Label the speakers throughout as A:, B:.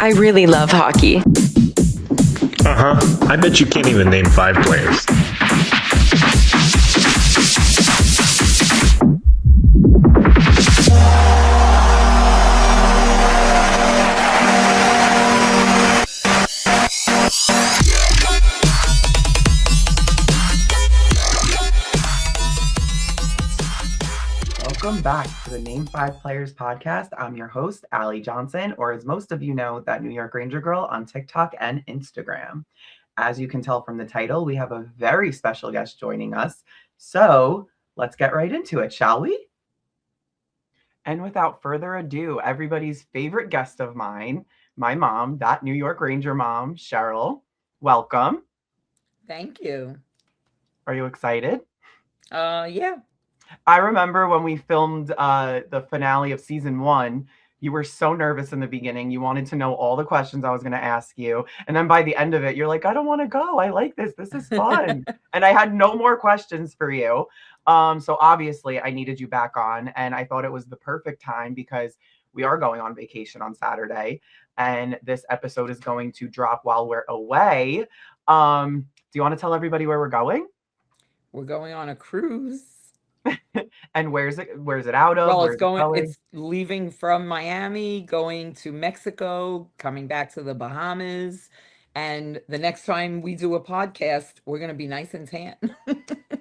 A: I really love hockey.
B: I bet you can't even name 5 players.
C: Welcome back to the Name 5 Players podcast. I'm your host, Allie Johnson, or as most of you know, that New York Ranger Girl on TikTok and Instagram. As you can tell from the title, we have a very special guest joining us. So let's get right into it, shall we? And without further ado, everybody's favorite guest of mine, my mom, that New York Ranger mom, Cheryl. Welcome.
D: Thank you.
C: Are you excited?
D: Yeah.
C: I remember when we filmed the finale of season 1, you were so nervous in the beginning. You wanted to know all the questions I was going to ask you. And then by the end of it, you're like, I don't want to go. I like this. This is fun. And I had no more questions for you. So obviously I needed you back on. And I thought it was the perfect time because we are going on vacation on Saturday. And this episode is going to drop while we're away. Do you want to tell everybody where we're going?
D: We're going on a cruise.
C: And where's it out of?
D: Well, it's leaving from Miami, going to Mexico, coming back to the Bahamas. And the next time we do a podcast, we're going to be nice and tan.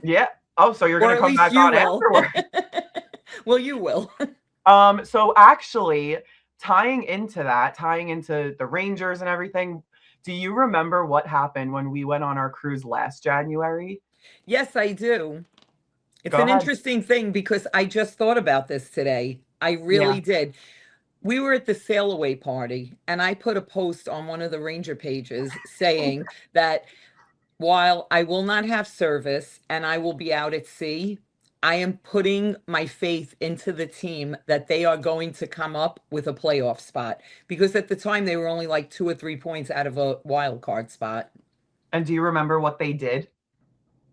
C: Yeah. Oh, so you're going to come back on afterwards.
D: Well, you will.
C: So actually tying into the Rangers and everything, do you remember what happened when we went on our cruise last January?
D: Yes, I do. It's
C: Go
D: an
C: ahead.
D: interesting thing because I just thought about this today. I really did. We were at the sail away party and I put a post on one of the Ranger pages saying that while I will not have service and I will be out at sea, I am putting my faith into the team that they are going to come up with a playoff spot, because at the time they were only like 2 or 3 points out of a wild card spot.
C: And do you remember what they did?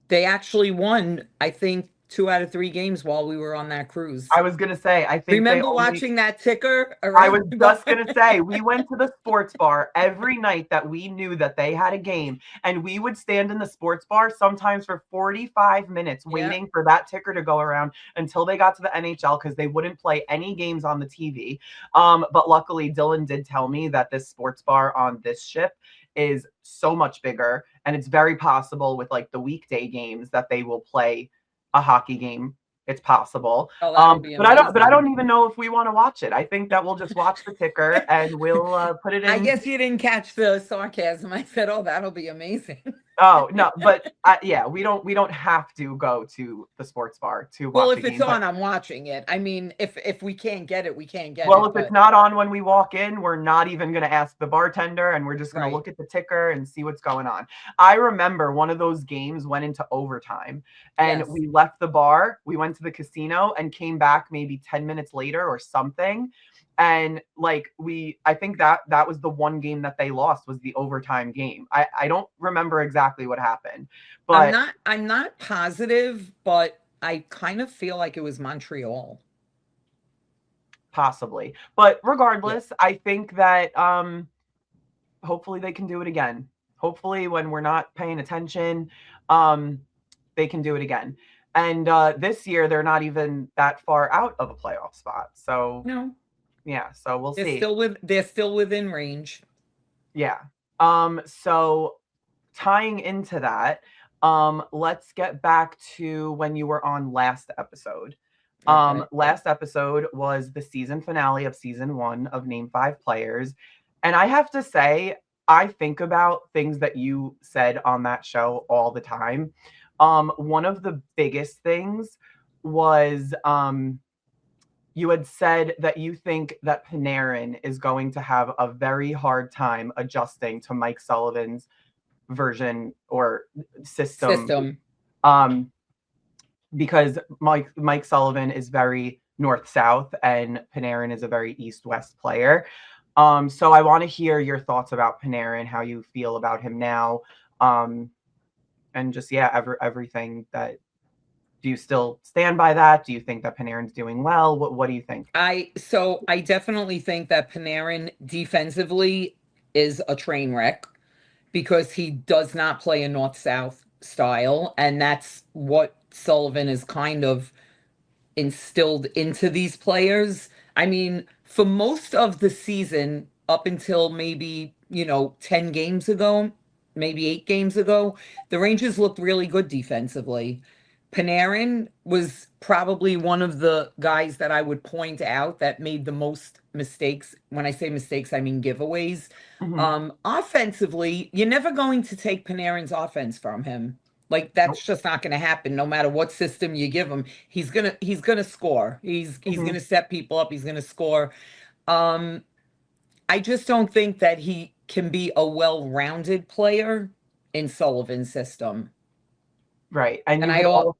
D: They actually won, I think, 2 out of 3 games while we were on that cruise.
C: I was going to say, I think
D: remember watching that ticker?
C: I was just going to say, we went to the sports bar every night that we knew that they had a game, and we would stand in the sports bar sometimes for 45 minutes waiting for that ticker to go around until they got to the NHL, because they wouldn't play any games on the TV. But luckily, Dylan did tell me that this sports bar on this ship is so much bigger, and it's very possible with like the weekday games that they will play a hockey game. It's possible.
D: But
C: I don't even know if we want to watch it. I think that we'll just watch the ticker and we'll put it in.
D: I guess you didn't catch the sarcasm. I said, oh, that'll be amazing.
C: Oh, no, but we don't have to go to the sports bar to watch.
D: Well, if it's on, I'm watching it. I mean, if we can't get it, we can't get it.
C: Well, if it's not on when we walk in, we're not even going to ask the bartender, and we're just going to look at the ticker and see what's going on. I remember one of those games went into overtime, and we left the bar, we went to the casino, and came back maybe 10 minutes later or something. And like I think that was the one game that they lost, was the overtime game. I don't remember exactly what happened, but
D: I'm not positive, but I kind of feel like it was Montreal.
C: Possibly. But regardless, I think that hopefully they can do it again. Hopefully when we're not paying attention, they can do it again. And this year they're not even that far out of a playoff spot. So
D: no.
C: Yeah, so we'll see.
D: They're still within range.
C: Yeah. So tying into that, let's get back to when you were on last episode.
D: Okay.
C: Last episode was the season finale of season 1 of Name 5 Players. And I have to say, I think about things that you said on that show all the time. One of the biggest things was you had said that you think that Panarin is going to have a very hard time adjusting to Mike Sullivan's version or system. Because Mike Sullivan is very north-south and Panarin is a very east-west player. So I want to hear your thoughts about Panarin, how you feel about him now, and just everything that. Do you still stand by that? Do you think that Panarin's doing well? What do you think?
D: I definitely think that Panarin defensively is a train wreck because he does not play a north-south style, and that's what Sullivan is kind of instilled into these players. I mean, for most of the season, up until maybe, 10 games ago, maybe 8 games ago, the Rangers looked really good defensively. Panarin was probably one of the guys that I would point out that made the most mistakes. When I say mistakes, I mean giveaways. Offensively, you're never going to take Panarin's offense from him. Like that's just not going to happen. No matter what system you give him, he's gonna score. He's gonna set people up. He's gonna score. I just don't think that he can be a well-rounded player in Sullivan's system.
C: Right, and
D: And
C: you had all.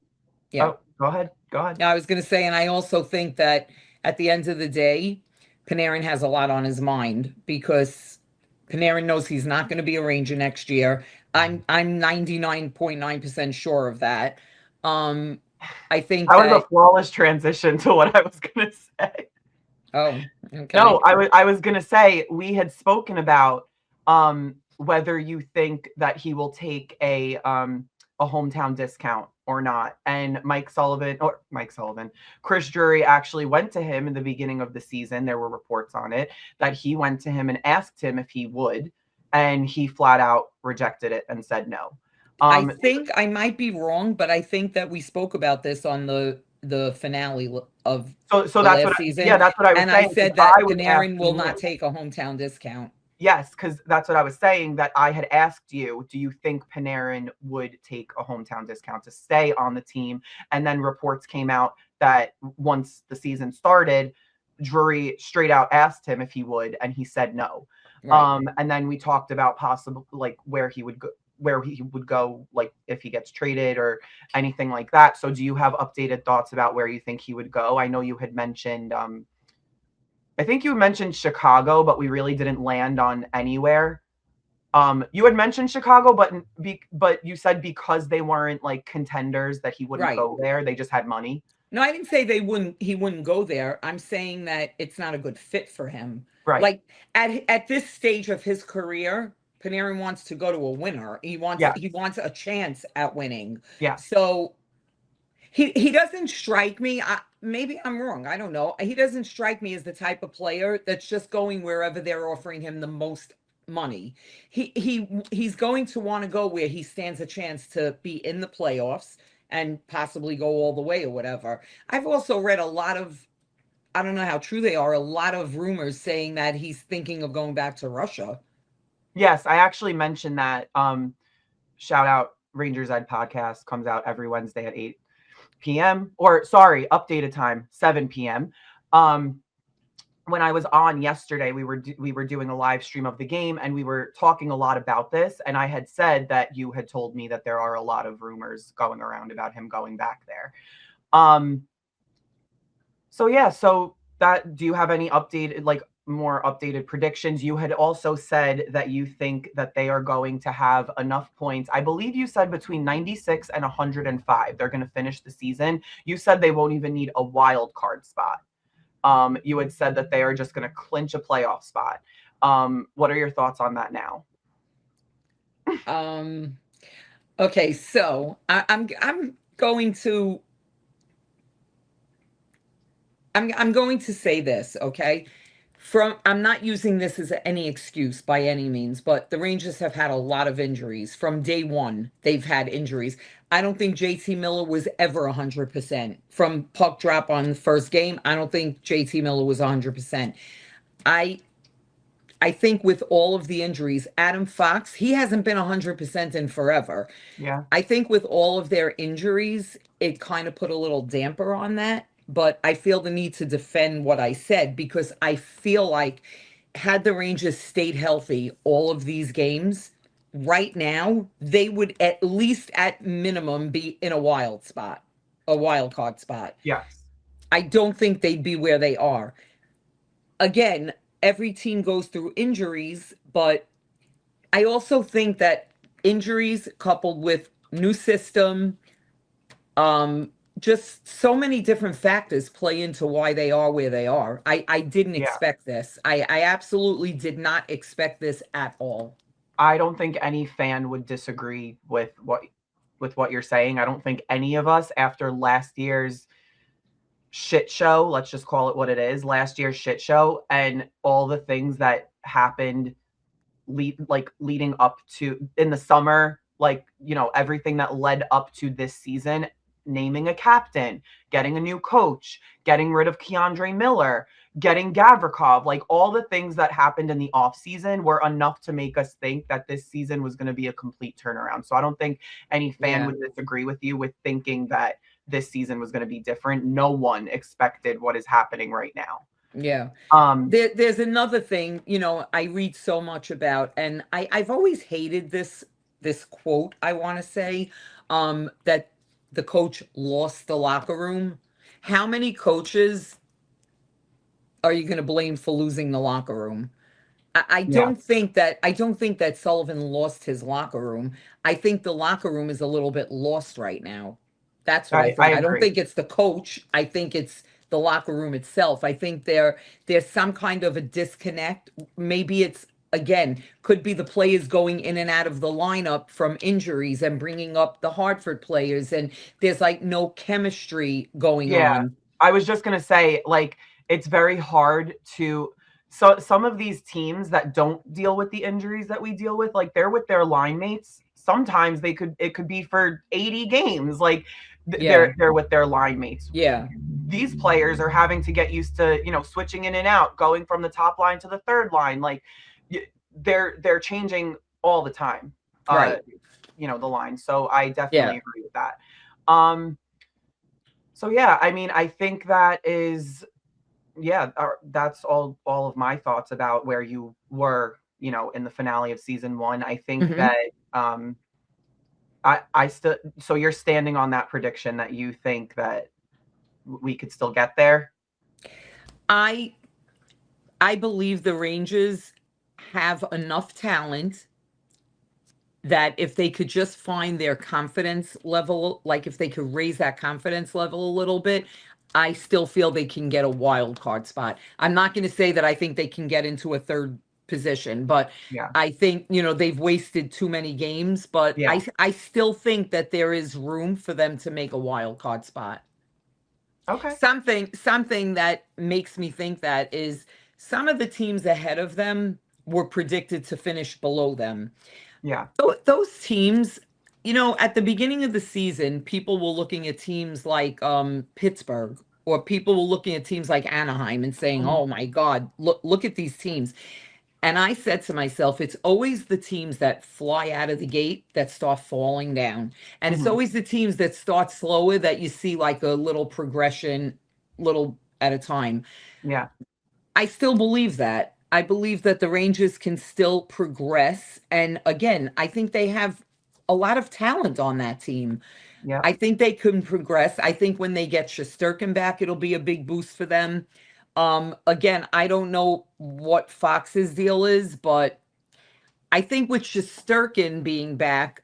D: yeah.
C: Oh, go ahead. Go ahead.
D: Yeah, I was gonna say, and I also think that at the end of the day, Panarin has a lot on his mind because Panarin knows he's not going to be a Ranger next year. I'm 99.9% sure of that. I think
C: That was
D: that
C: a flawless transition to what I was gonna say.
D: oh, okay.
C: No, I was gonna say we had spoken about whether you think that he will take a hometown discount or not. And Chris Drury actually went to him in the beginning of the season. There were reports on it that he went to him and asked him if he would, and he flat out rejected it and said no.
D: I think I might be wrong, but I think that we spoke about this on the finale of
C: so
D: the
C: that's
D: last season.
C: Yeah, that's what I was
D: and
C: saying.
D: I said that Panarin will not take a hometown discount.
C: Yes, because that's what I was saying, that I had asked you, do you think Panarin would take a hometown discount to stay on the team? And then reports came out that once the season started, Drury straight out asked him if he would, and he said no.
D: Right.
C: And then we talked about possible, like, where he would go, like if he gets traded or anything like that. So do you have updated thoughts about where you think he would go? I know you had mentioned I think you mentioned Chicago, but we really didn't land on anywhere. You had mentioned Chicago, but you said because they weren't like contenders that he wouldn't go there. They just had money.
D: No, I didn't say he wouldn't go there. I'm saying that it's not a good fit for him.
C: Right.
D: Like at this stage of his career, Panarin wants to go to a winner. He wants a chance at winning.
C: Yeah.
D: So he doesn't strike me. Maybe I'm wrong. I don't know. He doesn't strike me as the type of player that's just going wherever they're offering him the most money. He's going to want to go where he stands a chance to be in the playoffs and possibly go all the way or whatever. I've also read a lot of, I don't know how true they are, a lot of rumors saying that he's thinking of going back to Russia.
C: Yes, I actually mentioned that. Shout out Rangers Ed podcast, comes out every Wednesday at 8 p.m. or sorry, updated time 7 p.m. When I was on yesterday, we were doing a live stream of the game, and we were talking a lot about this. And I had said that you had told me that there are a lot of rumors going around about him going back there. So yeah, so that, do you have any updated, like more updated predictions? You had also said that you think that they are going to have enough points. I believe you said between 96 and 105. They're going to finish the season. You said they won't even need a wild card spot. You had said that they are just going to clinch a playoff spot. What are your thoughts on that now?
D: Okay, so I'm going to say this, okay? I'm not using this as any excuse by any means, but the Rangers have had a lot of injuries. From day one, they've had injuries. I don't think JT Miller was ever 100%. From puck drop on the first game, I don't think JT Miller was 100%. I think with all of the injuries, Adam Fox, he hasn't been 100% in forever.
C: Yeah.
D: I think with all of their injuries, it kind of put a little damper on that. But I feel the need to defend what I said because I feel like had the Rangers stayed healthy all of these games, right now, they would at least at minimum be in a wild card spot.
C: Yes.
D: I don't think they'd be where they are. Again, every team goes through injuries, but I also think that injuries coupled with new system, just so many different factors play into why they are where they are. I didn't
C: Yeah.
D: expect this. I absolutely did not expect this at all.
C: I don't think any fan would disagree with what you're saying. I don't think any of us, after last year's shit show, let's just call it what it is, last year's shit show, and all the things that happened leading up to in the summer, like, you know, everything that led up to this season, naming a captain, getting a new coach, getting rid of Keandre Miller, getting Gavrikov, like all the things that happened in the offseason were enough to make us think that this season was going to be a complete turnaround. So I don't think any fan
D: Yeah.
C: would disagree with you with thinking that this season was going to be different. No one expected what is happening right now.
D: Yeah.
C: Um,
D: There's another thing, you know, I read so much about, and I've always hated this quote, I want to say, that the coach lost the locker room. How many coaches are you going to blame for losing the locker room?
C: yeah,
D: I don't think that Sullivan lost his locker room. I think the locker room is a little bit lost right now. That's what I
C: I
D: think. I don't
C: agree.
D: think it's the coach. I think it's the locker room itself. I think there's some kind of a disconnect. Maybe it's, again, could be the players going in and out of the lineup from injuries and bringing up the Hartford players, and there's like no chemistry going
C: Yeah,
D: on.
C: I was just gonna say, like, it's very hard to. So some of these teams that don't deal with the injuries that we deal with, like they're with their line mates. Sometimes it could be for 80 games. Like
D: Yeah.
C: they're with their line mates.
D: Yeah.
C: These players are having to get used to, you know, switching in and out, going from the top line to the third line. Like they're changing all the time. Uh,
D: Right.
C: you know, the line. So I definitely
D: Yeah.
C: agree with that. Um, so yeah, I mean, I think that is, yeah, that's all of my thoughts about where you were, you know, in the finale of season one. I think
D: Mhm.
C: that I still, so you're standing on that prediction that you think that we could still get there.
D: I I believe the Rangers have enough talent that if they could just find their confidence level, like if they could raise that confidence level a little bit, I still feel they can get a wild card spot. I'm not going to say that I think they can get into a third position, but
C: Yeah,
D: I think, you know, they've wasted too many games, but
C: yeah,
D: I still think that there is room for them to make a wild card spot.
C: okay,
D: Something that makes me think that is some of the teams ahead of them were predicted to finish below them.
C: yeah,
D: So those teams, you know, at the beginning of the season, people were looking at teams like Pittsburgh, or people were looking at teams like Anaheim and saying,
C: mhm,
D: "Oh my God, look at these teams." And I said to myself, it's always the teams that fly out of the gate that start falling down. And it's
C: mhm,
D: always the teams that start slower that you see like a little progression, little at a time.
C: yeah,
D: I still believe that. I believe that the Rangers can still progress. And again, I think they have a lot of talent on that team.
C: yeah,
D: I think they can progress. I think when they get Shesterkin back, it'll be a big boost for them. Again, I don't know what Fox's deal is, but I think with Shesterkin being back,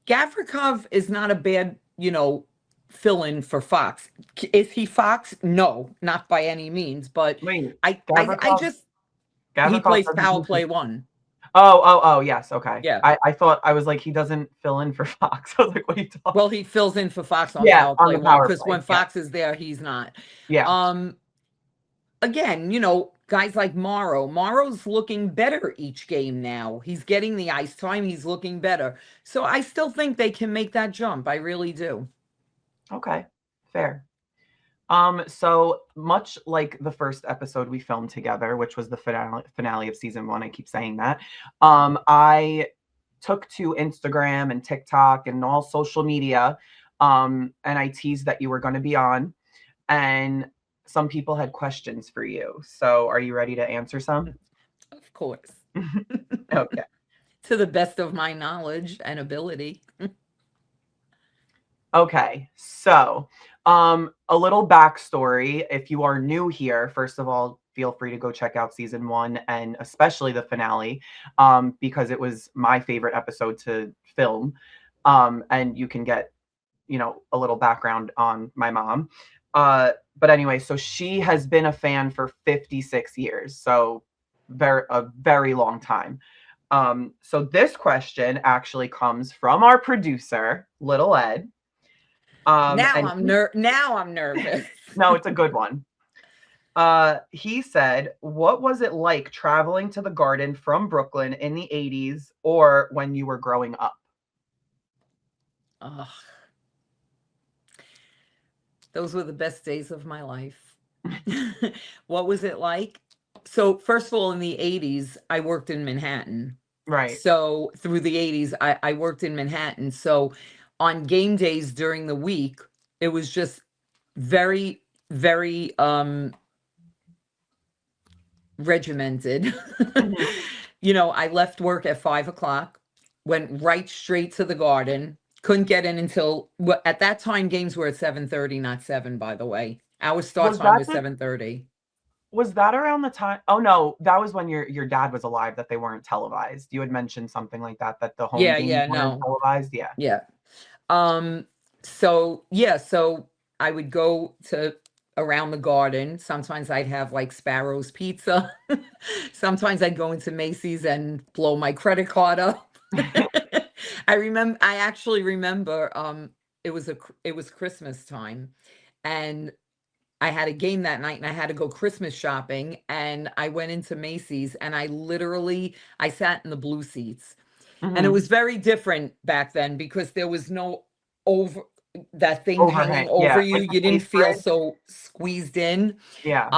D: Gavrikov is not a bad, you know, fill in for Fox. Is he Fox? No, not by any means. But
C: wait,
D: I
C: Gavrikov
D: just he
C: Gavrikov
D: plays
C: doesn't
D: power
C: do for.
D: play one.
C: Oh, yes, okay.
D: Yeah.
C: I thought, I was like, he doesn't fill in for Fox. I was like, what are you talking?
D: Well, he fills in for Fox on
C: Yeah,
D: power
C: on
D: play
C: the
D: one
C: power
D: because
C: play.
D: when
C: Yeah,
D: Fox is there, he's not.
C: yeah,
D: Um, Again, you know, guys like Morrow. Morrow's looking better each game now. He's getting the ice time. He's looking better. So I still think they can make that jump. I really do.
C: okay, fair. So much like the first episode we filmed together, which was the finale of season one, I keep saying that. I took to Instagram and TikTok and all social media, and I teased that you were going to be on, and some people had questions for you. So are you ready to answer some?
D: Of course.
C: Okay.
D: To the best of my knowledge and ability.
C: Okay, so a little backstory. If you are new here, first of all, feel free to go check out season one and especially the finale, because it was my favorite episode to film. And you can get, a little background on my mom. But anyway, so she has been a fan for 56 years. So a very long time. So this question actually comes from our producer, Little Ed.
D: Now
C: And
D: I'm nervous.
C: no, it's a good one. He said, what was it like traveling to the garden from Brooklyn in the 80s or when you were growing up?
D: Ugh. Those were the best days of my life. What was it like? So first of all, in the 80s, I worked in Manhattan.
C: Right.
D: So through the 80s, I worked in Manhattan. So on game days during the week, it was just very, very regimented.
C: Mhm.
D: I left work at 5 o'clock, went right straight to the garden, couldn't get in until at that time games were at 7:30, not 7, by the way. Our start
C: Was
D: time
C: that
D: was 7:30.
C: was that around the time? Oh no, that was when your dad was alive that they weren't televised. You had mentioned something like that the home games weren't
D: No.
C: televised. Yeah.
D: Yeah. So I would go to around the garden. Sometimes I'd have like Sparrow's Pizza. Sometimes I'd go into Macy's and blow my credit card up. I actually remember it was Christmas time and I had a game that night and I had to go Christmas shopping and I went into Macy's and I sat in the blue seats. And it
C: Mhm.
D: was very different back then because there was no over that thing hanging
C: Overhang.
D: over
C: Yeah.
D: you.
C: Like the
D: You didn't
C: face
D: feel
C: bridge.
D: so squeezed in.
C: Yeah.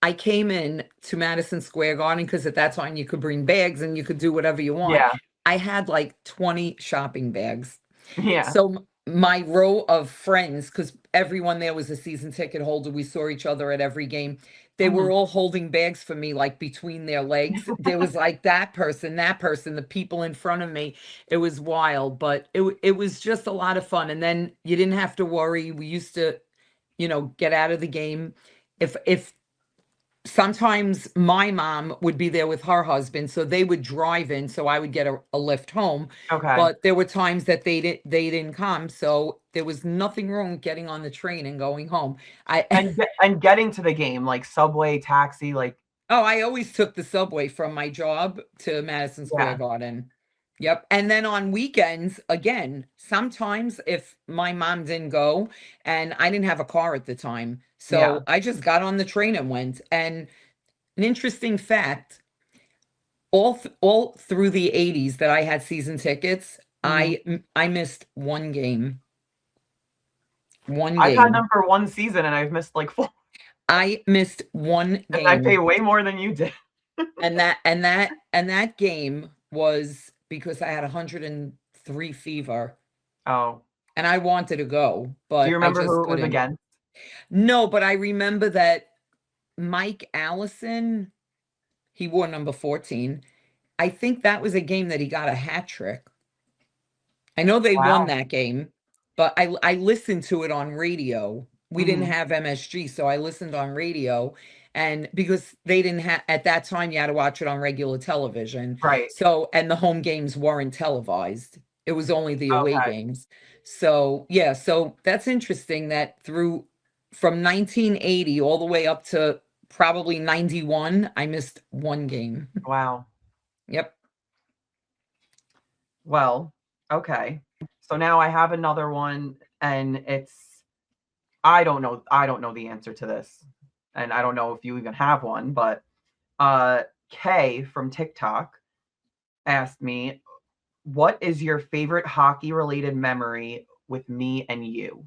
D: I came in to Madison Square Garden because at that time you could bring bags and you could do whatever you want.
C: Yeah.
D: I had like 20 shopping bags.
C: Yeah.
D: So my row of friends, because everyone there was a season ticket holder, we saw each other at every game. They
C: Mhm.
D: were all holding bags for me, like between their legs. There was like that person, the people in front of me. It was wild, but it was just a lot of fun. And then you didn't have to worry. We used to, get out of the game. If sometimes my mom would be there with her husband, so they would drive in, so I would get a lift home.
C: Okay.
D: But there were times that they didn't come, so there was nothing wrong with getting on the train and going home.
C: And getting to the game, like subway, taxi, like
D: I always took the subway from my job to Madison Square
C: yeah.
D: Garden. Yep. And then on weekends, again, sometimes if my mom didn't go and I didn't have a car at the time,
C: Yeah.
D: so I just got on the train and went. And an interesting fact, all through the 80s that I had season tickets,
C: Mhm.
D: I missed one game. One
C: I've had
D: game.
C: them for one season and I've missed like 4.
D: I missed one
C: And I pay
D: game.
C: way more than you did.
D: And that game was because I had 103 fever
C: Oh.
D: and I wanted to go,
C: Do you
D: but I
C: remember
D: just
C: who it was
D: couldn't.
C: against?
D: No, but I remember that Mike Allison, he wore number 14. I think that was a game that he got a hat trick. I know they won
C: Wow.
D: that game, but I listened to it on radio. We didn't
C: Mhm.
D: have MSG, so I listened on radio. And because they didn't have, at that time, you had to watch it on regular television.
C: Right.
D: So, and the home games weren't televised. It was only the away
C: Okay.
D: games. So, yeah, so that's interesting that from 1980 all the way up to probably 91, I missed one game.
C: Wow.
D: Yep.
C: Well, okay. So now I have another one and I don't know the answer to this. And I don't know if you even have one, but Kay from TikTok asked me, "What is your favorite hockey related memory with me and you?"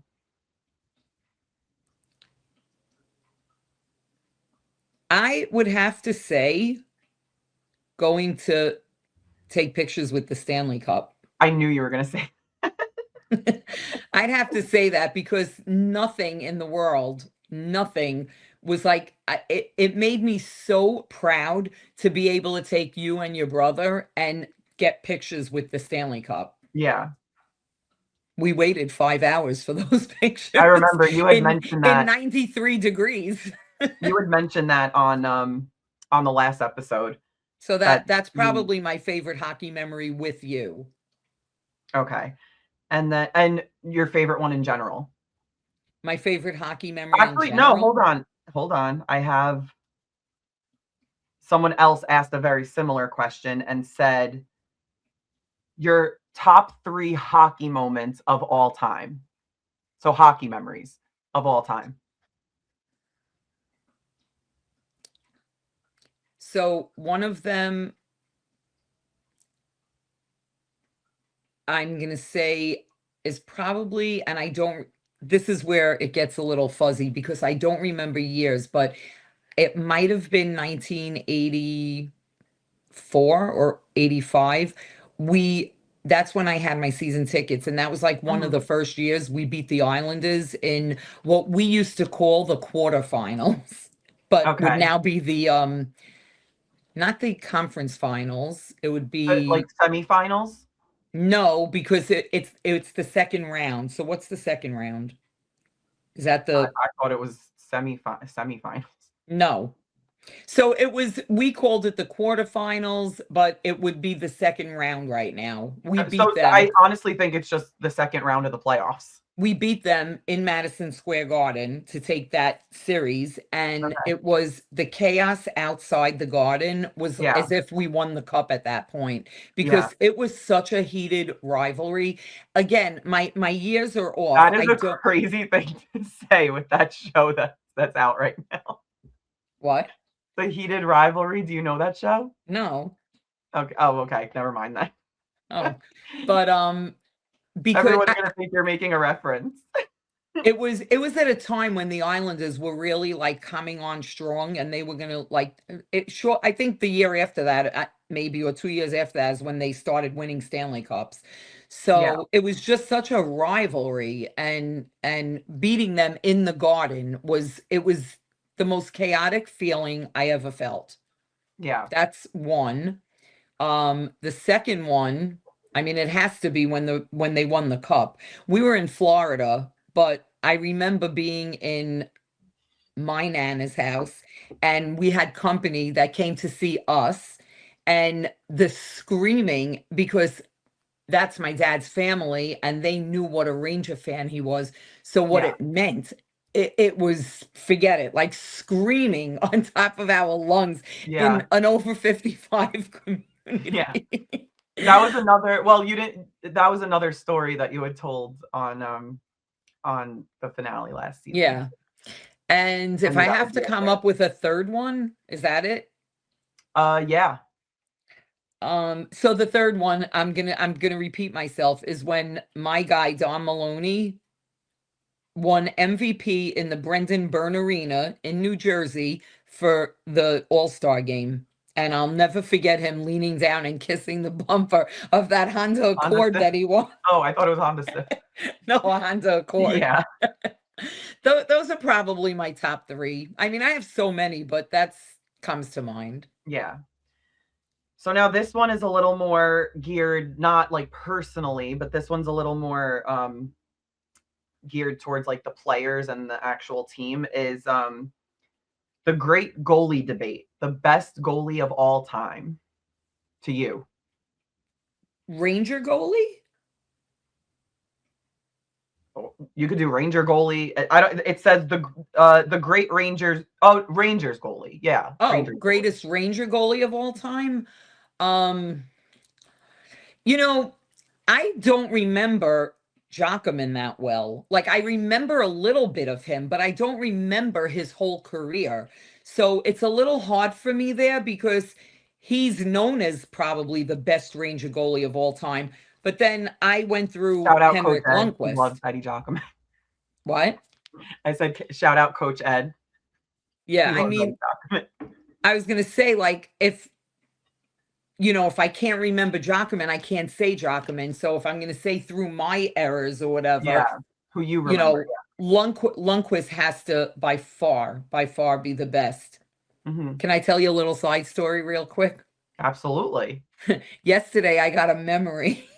D: I would have to say going to take pictures with the Stanley Cup.
C: I knew you were going to say.
D: I'd have to say that because nothing in the world, nothing was like, it made me so proud to be able to take you and your brother and get pictures with the Stanley Cup.
C: Yeah.
D: We waited 5 hours for those pictures
C: I remember you had
D: in
C: mentioned that.
D: 93 degrees.
C: You had mentioned that on the last episode.
D: So
C: That
D: that's
C: you
D: probably my favorite hockey memory with you.
C: Okay. and your favorite one in general.
D: My favorite hockey memory
C: Actually,
D: in
C: no,
D: general.
C: hold on. I have someone else asked a very similar question and said your top 3 hockey moments of all time. So hockey memories of all time.
D: So one of them, I'm going to say, is probably, and I don't, this is where it gets a little fuzzy because I don't remember years, but it might have been 1984 or 85. That's when I had my season tickets, and that was like one of the first years we beat the Islanders in what we used to call the quarterfinals, but would
C: Okay.
D: now be the not the conference finals. It would be
C: Like semifinals?
D: no, because it's the second round. So what's the second round? Is that
C: I
D: the
C: thought it was semifinals.
D: no? So we called it the quarterfinals, but it would be the second round right now. We beat
C: So
D: them.
C: I honestly think it's just the second round of the playoffs.
D: We beat them in Madison Square Garden to take that series, and
C: Okay.
D: it was the chaos outside the Garden was
C: Yeah.
D: as if we won the cup at that point because
C: Yeah.
D: it was such a heated rivalry. Again, my years are off.
C: That is
D: I
C: a
D: don't
C: crazy thing to say with that show that's out right now.
D: what?
C: The Heated Rivalry. Do you know that show?
D: No.
C: Okay. Oh, okay. Never mind that.
D: Oh. But because
C: Everyone's gonna think you're making a reference.
D: it was at a time when the Islanders were really like coming on strong and they were going to like it sure I think the year after that maybe or 2 years after that is when they started winning Stanley Cups.
C: Yeah.
D: So it was just such a rivalry and beating them in the Garden was the most chaotic feeling I ever felt.
C: Yeah.
D: That's one. The second one, I mean, it has to be when they won the cup. We were in Florida, but I remember being in my nana's house and we had company that came to see us and the screaming because that's my dad's family and they knew what a Ranger fan he was. So what
C: Yeah.
D: it meant, it was forget it, like screaming on top of our lungs
C: Yeah.
D: in an over 55 community.
C: Yeah. That was another. Well, you didn't. That was another story that you had told on the finale last season.
D: Yeah. And if
C: knew
D: I
C: that
D: have
C: would
D: to
C: be up
D: come
C: there.
D: up with a third one, is that it?
C: Yeah.
D: So the third one, I'm gonna repeat myself, is when my guy Don Maloney won MVP in the Brendan Byrne Arena in New Jersey for the All-Star game. And I'll never forget him leaning down and kissing the bumper of that Honda Accord that he won.
C: Oh, I thought it was Honda Civic.
D: No, a Honda Accord.
C: Yeah.
D: Those are probably my top 3. I mean, I have so many, but that's comes to mind.
C: Yeah. So now this one is a little more geared, not like personally, but this one's a little more geared towards like the players and the actual team is the great goalie debate, the best goalie of all time to you.
D: Ranger goalie?
C: You could do Ranger goalie. I don't. It says the great Rangers. Oh, Rangers goalie. Yeah.
D: Oh,
C: Rangers
D: greatest Ranger goalie of all time. You know, I don't remember Jockerman that well. Like I remember a little bit of him, but I don't remember his whole career. So it's a little hard for me there because he's known as probably the best Ranger goalie of all time. But then I went through
C: Shout out
D: Henrik
C: Coach Ed. He
D: Lundqvist.
C: loves Eddie Jockerman.
D: What?
C: I said shout out Coach Ed.
D: Yeah,
C: He
D: I
C: loves
D: mean,
C: Eddie
D: I was gonna say like if I can't remember Jockerman, I can't say Jockerman. So if I'm going to say through my errors or whatever,
C: Yeah, who you remember?
D: Lundqvist has to by far be the best.
C: Mm-hmm.
D: Can I tell you a little side story real quick?
C: Absolutely.
D: Yesterday, I got a memory.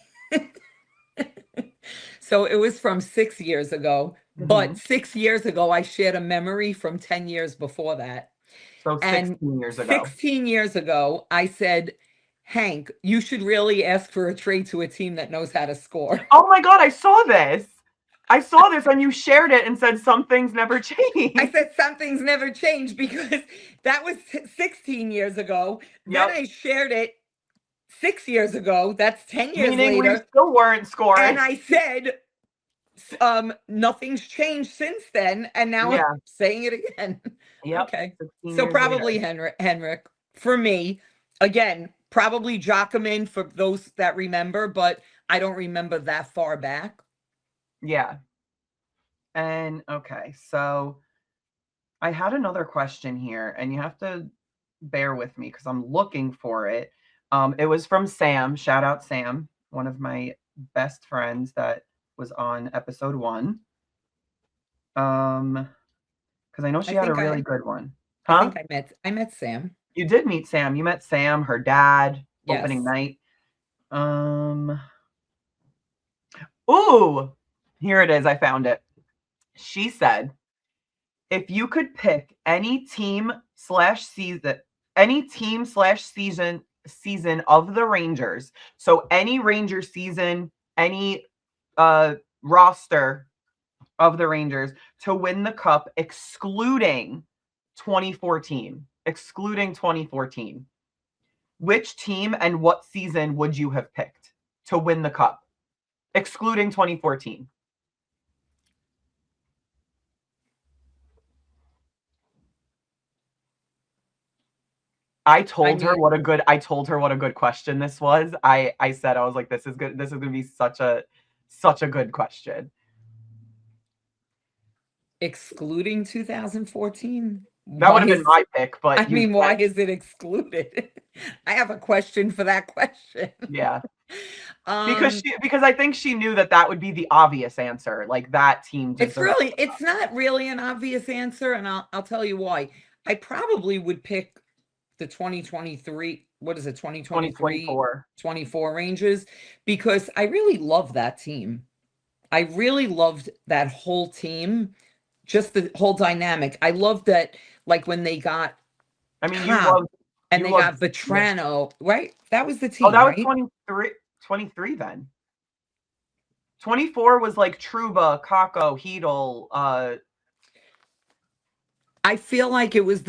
D: So it was from 6 years ago, but 6 years ago, I shared a memory from 10 years before that.
C: So 16 years ago.
D: 16 years ago, I said, Hank, you should really ask for a trade to a team that knows how to score.
C: Oh my God, I saw this. I saw this and you shared it and said some things never change.
D: I said some things never change because that was 16 years ago. Then
C: Yep.
D: I shared it 6 years ago. That's 10 years
C: Meaning we
D: later.
C: still weren't scoring.
D: And I said, nothing's changed since then. And now I'm
C: Yeah.
D: saying it again.
C: Yep.
D: Okay.
C: 16
D: So
C: years
D: probably
C: later.
D: Henrik. For me, again, probably Jacquemin for those that remember, but I don't remember that far back.
C: Yeah. And okay, so I had another question here, and you have to bear with me because I'm looking for it. It was from Sam. Shout out Sam, one of my best friends that was on episode 1. Because I know she had a really good one.
D: I
C: Huh?
D: think I met Sam.
C: You did meet Sam. You met Sam, her dad, opening
D: Yes.
C: night. Ooh, here it is. I found it. She said, if you could pick any team slash season of the Rangers, so any Ranger season, any roster of the Rangers to win the cup, excluding 2014, which team and what season would you have picked to win the cup, excluding 2014? I told her what a good question this was. I said, I was like, this is good. This is going to be such a good question.
D: Excluding 2014?
C: That would have been my pick, but
D: I mean, why is it excluded? I have a question for that question.
C: Yeah. Because I think she knew that would be the obvious answer. Like that team deserves.
D: It's not really an obvious answer, and I'll tell you why. I probably would pick the 2023, what is it, 2023, 24 Rangers, because I really love that team. I really loved that whole team, just the whole dynamic. I loved that, like when they got
C: I mean,
D: they got Vetrano, right? That was the team.
C: Oh, that was
D: right?
C: 23 then. 24 was like Trouba, Kako, Hedel.
D: I feel like it was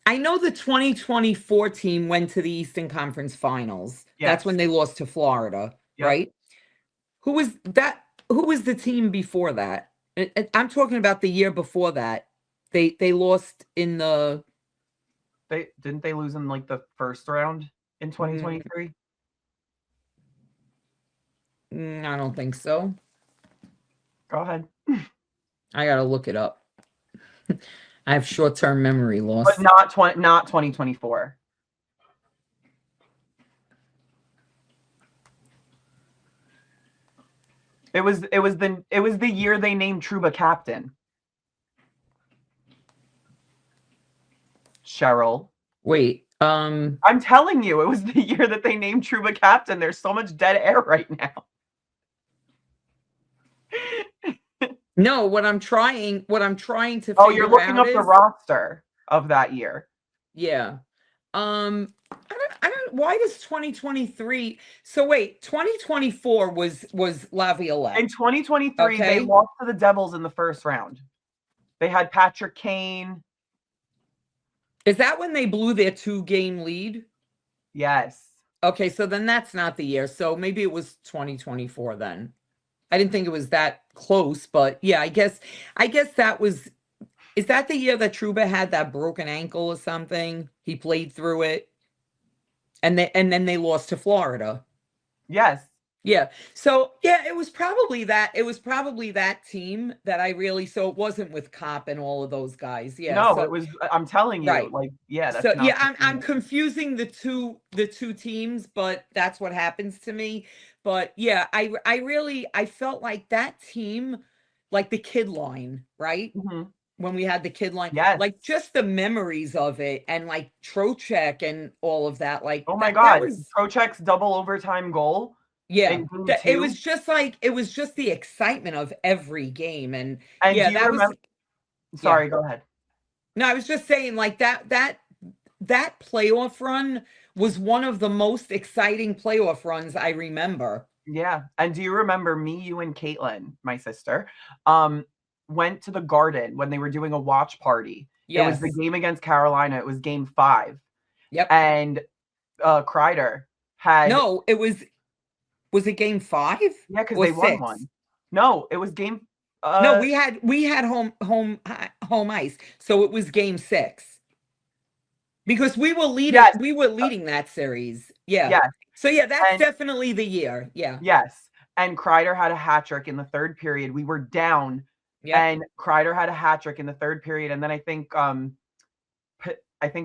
D: I know the 2024 team went to the Eastern Conference Finals. Yes. That's when they lost to Florida, yep. Right? Who was the team before that? I'm talking about the year before that. They lost in the.
C: Didn't they lose in like the first round in 2023?
D: I don't think so.
C: Go ahead.
D: I gotta look it up. I have short-term memory loss.
C: But not 2024. It was the year they named Trouba captain. Cheryl.
D: Wait.
C: I'm telling you, it was the year that they named Trouba captain. There's so much dead air right now.
D: No, what I'm trying to.
C: Oh, you're looking up the roster of that year.
D: Yeah. I don't. Why does 2023? So wait, 2024 was Laviolette.
C: In 2023, They lost to the Devils in the first round. They had Patrick Kane.
D: Is that when they blew their 2-game lead?
C: Yes.
D: Okay, so then that's not the year. So maybe it was 2024 then. I didn't think it was that close, but yeah, I guess that was. Is that the year that Trouba had that broken ankle or something? He played through it, and then they lost to Florida.
C: Yes.
D: Yeah. So yeah, it was probably that. It was probably that team that I really. So it wasn't with Kopp and all of those guys. Yeah.
C: No,
D: so,
C: it was. I'm telling you, right. Like, yeah. That's
D: so yeah, I'm confusing the two teams, but that's what happens to me. But yeah, I felt like that team, like the kid line, right?
C: Mm-hmm.
D: When we had the kid line,
C: yes.
D: Like just the memories of it, and like Trocheck and all of that. Like,
C: oh my God, Trocheck's double overtime goal.
D: Yeah, it was just the excitement of every game, and
C: yeah, that was. Sorry, go ahead.
D: No, I was just saying like that that playoff run was one of the most exciting playoff runs I remember.
C: Yeah. And do you remember me, you, and Caitlin, my sister, went to the Garden when they were doing a watch party? It was the
D: Yes.
C: game against Carolina. It was game 5.
D: Yep.
C: And Kreider had
D: No, was it game 5
C: yeah, because
D: or
C: they won
D: 6?
C: one. No, it was game
D: No, we had home ice. So it was game 6. Because
C: yes,
D: we were leading that series. Yeah.
C: yes,
D: So yeah, that's
C: and
D: definitely the year. Yeah.
C: yes. And Kreider had a hat trick in the third period. We were down,
D: Yep.
C: and Kreider had a hat trick in the third period. And then I think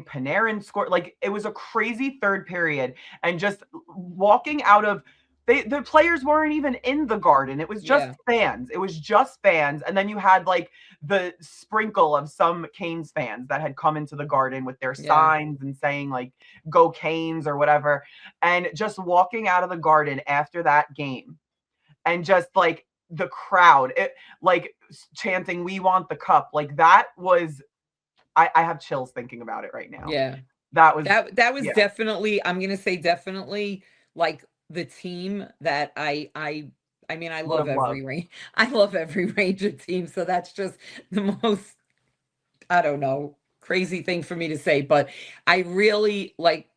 C: Panarin scored. Like, it was a crazy third period, and just walking out of the players weren't even in the Garden. It was just
D: Yeah.
C: fans. It was just fans, and then you had like the sprinkle of some Canes fans that had come into the Garden with their
D: Yeah.
C: signs and saying like "Go Canes" or whatever, and just walking out of the Garden after that game, and just like the crowd, like chanting "We want the cup," like that was I have chills thinking about it right now.
D: Yeah.
C: That was
D: That was
C: yeah,
D: definitely, I'm gonna say definitely like the team that I mean,
C: would have loved.
D: I love every Ranger team, so that's just the most, I don't know, crazy thing for me to say, but I really like,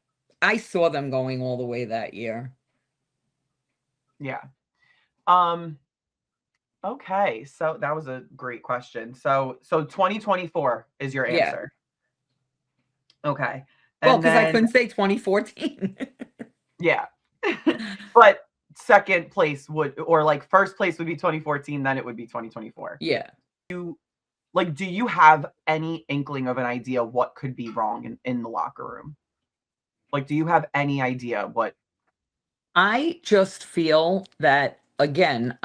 D: I saw them going all the way that year.
C: Yeah. Okay, so that was a great question. So 2024 is your
D: Yeah.
C: answer. Okay.
D: Well,
C: And
D: because I
C: then
D: couldn't say 2014.
C: yeah. But second place would, or like first place would be 2014, then it would be 2024.
D: Yeah.
C: Like, do you have any inkling of an idea what could be wrong in the locker room? Like, do you have any idea what
D: I just feel that, again,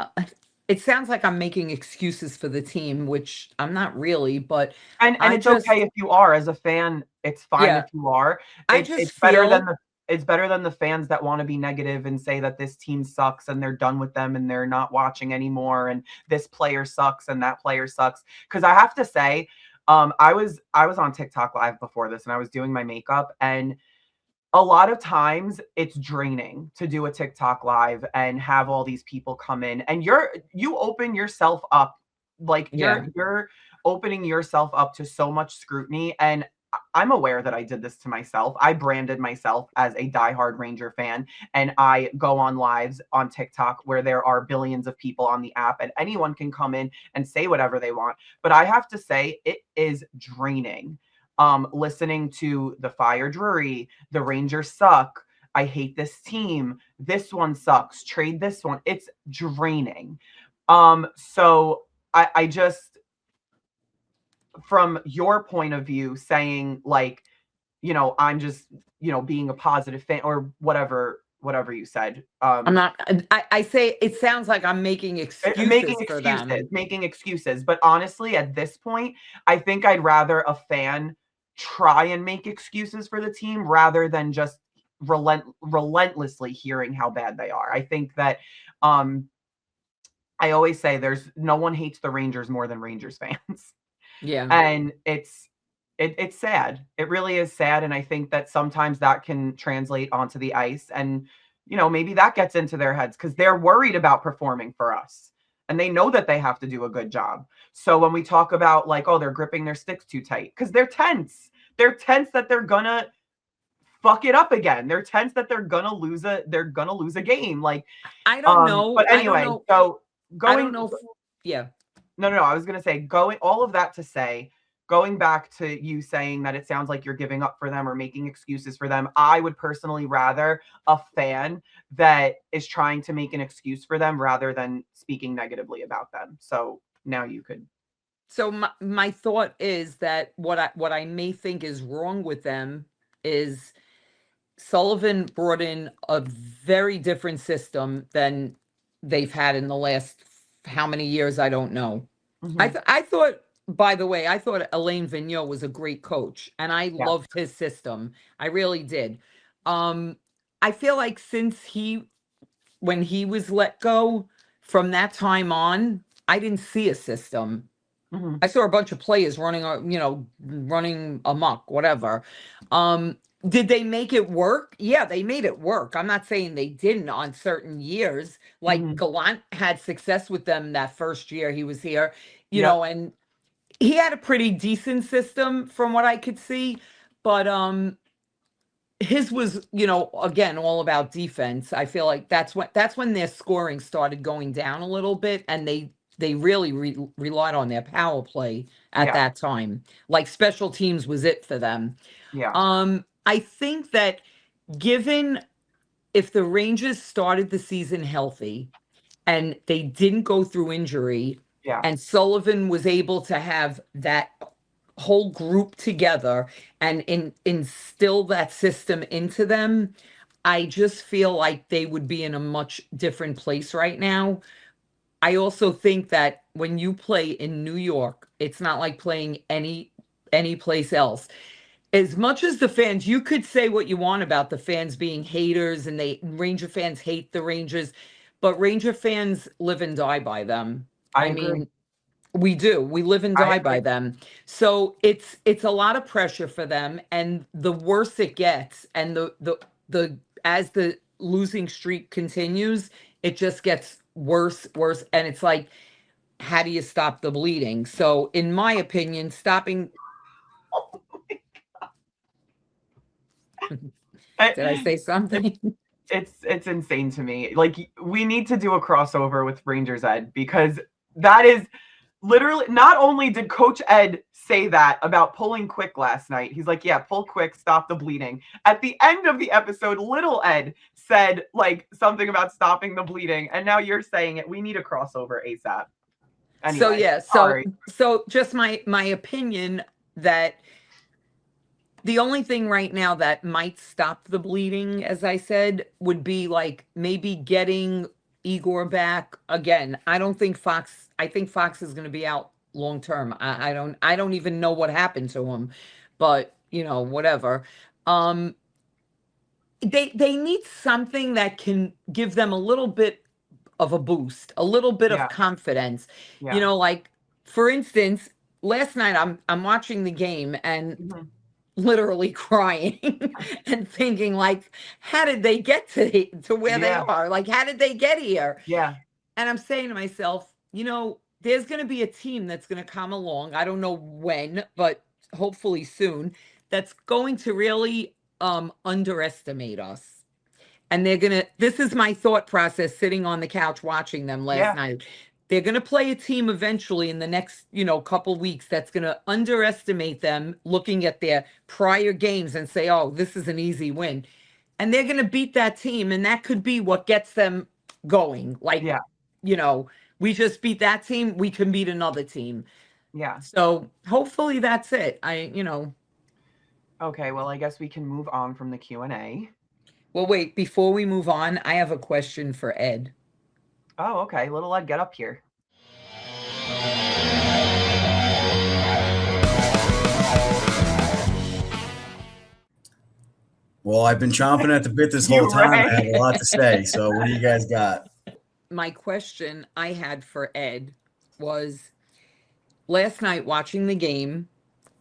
D: it sounds like I'm making excuses for the team, which I'm not really, but
C: and
D: I
C: it's okay
D: just,
C: if you are as a fan, it's fine if
D: yeah,
C: you are.
D: I
C: It's
D: just
C: it's better than
D: feel,
C: the fans that want to be negative and say that this team sucks and they're done with them and they're not watching anymore and this player sucks and that player sucks. Because I have to say, I was on TikTok live before this and I was doing my makeup, and a lot of times it's draining to do a TikTok live and have all these people come in, and you open yourself up, like
D: yeah,
C: you're opening yourself up to so much scrutiny. And I'm aware that I did this to myself. I branded myself as a diehard Ranger fan, and I go on lives on TikTok where there are billions of people on the app and anyone can come in and say whatever they want. But I have to say it is draining, listening to the Fire Drury, the Rangers suck, I hate this team, this one sucks, trade this one. It's draining. So I just, from your point of view, saying like, I'm just, being a positive fan or whatever you said.
D: I'm not, I say it sounds like I'm making
C: Making
D: excuses for
C: excuses,
D: them.
C: making excuses. But honestly, at this point, I think I'd rather a fan try and make excuses for the team rather than just relentlessly hearing how bad they are. I think that um I always say there's no one hates the Rangers more than Rangers fans.
D: Yeah.
C: And it's sad. It really is sad, and I think that sometimes that can translate onto the ice, and maybe that gets into their heads because they're worried about performing for us. And they know that they have to do a good job. So when we talk about like, oh, they're gripping their sticks too tight because they're tense. They're tense that they're gonna fuck it up again. They're tense that they're gonna lose a game. Like,
D: I don't know.
C: but
D: I don't
C: anyway,
D: know.
C: so
D: I don't
C: going
D: know. Yeah.
C: no, I was gonna say, going all of that to say, going back to you saying that it sounds like you're giving up for them or making excuses for them. I would personally rather a fan that is trying to make an excuse for them rather than speaking negatively about them. So now you could.
D: So my thought is that what I may think is wrong with them is Sullivan brought in a very different system than they've had in the last how many years, I don't know.
C: Mhm.
D: I thought, by the way, I thought Alain Vigneault was a great coach, and I
C: Yeah.
D: loved his system. I really did. Um, I feel like since when he was let go, from that time on, I didn't see a system.
C: Mhm.
D: I saw a bunch of players running, running amok, whatever. Did they make it work? Yeah, they made it work. I'm not saying they didn't on certain years. Like
C: Mhm.
D: Gallant had success with them that first year he was here,
C: Yep.
D: and he had a pretty decent system from what I could see. But his was, again, all about defense. I feel like that's when their scoring started going down a little bit, and they really relied on their power play at
C: Yeah.
D: that time. Like special teams was it for them.
C: Yeah.
D: I think that given if the Rangers started the season healthy and they didn't go through injury,
C: Yeah.
D: and Sullivan was able to have that whole group together and instill that system into them, I just feel like they would be in a much different place right now. I also think that when you play in New York, it's not like playing any place else. As much as the fans, you could say what you want about the fans being haters and Ranger fans hate the Rangers, but Ranger fans live and die by them.
C: I
D: I
C: agree.
D: mean, we do. We live and
C: I
D: die
C: agree.
D: by them. So it's a lot of pressure for them, and the worse it gets, and the as the losing streak continues, it just gets worse, and it's like, how do you stop the bleeding? So, in my opinion, stopping. Did I
C: I-
D: say something?
C: it's insane to me. Like we need to do a crossover with Rangers Ed because that is literally not only did Coach Ed say that about pulling quick last night. He's like, "Yeah, pull quick, stop the bleeding." At the end of the episode, little Ed said like something about stopping the bleeding, and now you're saying it. We need a crossover ASAP.
D: So
C: Anyway,
D: yeah,
C: sorry.
D: so just my opinion that the only thing right now that might stop the bleeding, as I said, would be like maybe getting Igor back again. I think Fox is going to be out long term. I don't even know what happened to him, but whatever. Um, they need something that can give them a little bit of a boost, a little bit of
C: Yeah,
D: confidence.
C: yeah.
D: Like for instance, last night I'm watching the game and
C: Mhm.
D: literally crying and thinking like, how did they get to where they
C: Yeah,
D: are? Like, how did they get here?
C: yeah,
D: And I'm saying to myself, there's going to be a team that's going to come along. I don't know when, but hopefully soon, that's going to really underestimate us. And this is my thought process sitting on the couch watching them last
C: yeah,
D: night. They're going to play a team eventually in the next, couple weeks that's going to underestimate them looking at their prior games and say, "Oh, this is an easy win." And they're going to beat that team, and that could be what gets them going. Like,
C: yeah,
D: we just beat that team, we can beat another team.
C: yeah.
D: So, hopefully that's it.
C: Okay, well, I guess we can move on from the Q&A.
D: Well, wait, before we move on, I have a question for Ed.
C: Oh, okay. Little Ed, get up here.
A: Well, I've been chomping at the bit this whole time. I have a lot to say. So what do you guys got?
D: My question I had for Ed was last night watching the game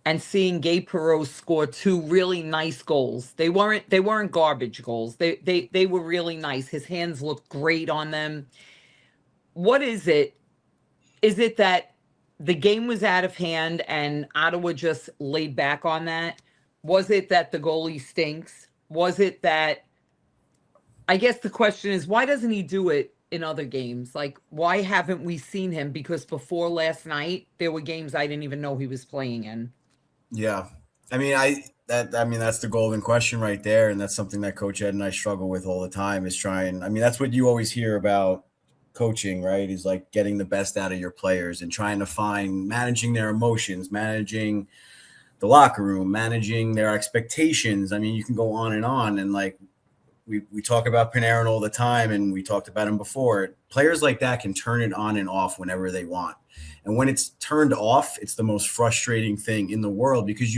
D: and seeing Gabe Perreault score two really nice goals. They weren't garbage goals. They were really nice. His hands looked great on them. What is it? Is it that the game was out of hand and Ottawa just laid back on that? Was it that the goalie stinks? Was it that, I guess the question is, why doesn't he do it in other games? Like, why haven't we seen him? Because before last night, there were games I didn't even know he was playing in.
A: Yeah. I mean, that's the golden question right there. And that's something that Coach Ed and I struggle with all the time is that's what you always hear about coaching, right? Is like getting the best out of your players and trying to managing their emotions, managing the locker room, managing their expectations. I mean, you can go on. And like we talk about Panarin all the time, and we talked about him before. Players like that can turn it on and off whenever they want. And when it's turned off, it's the most frustrating thing in the world because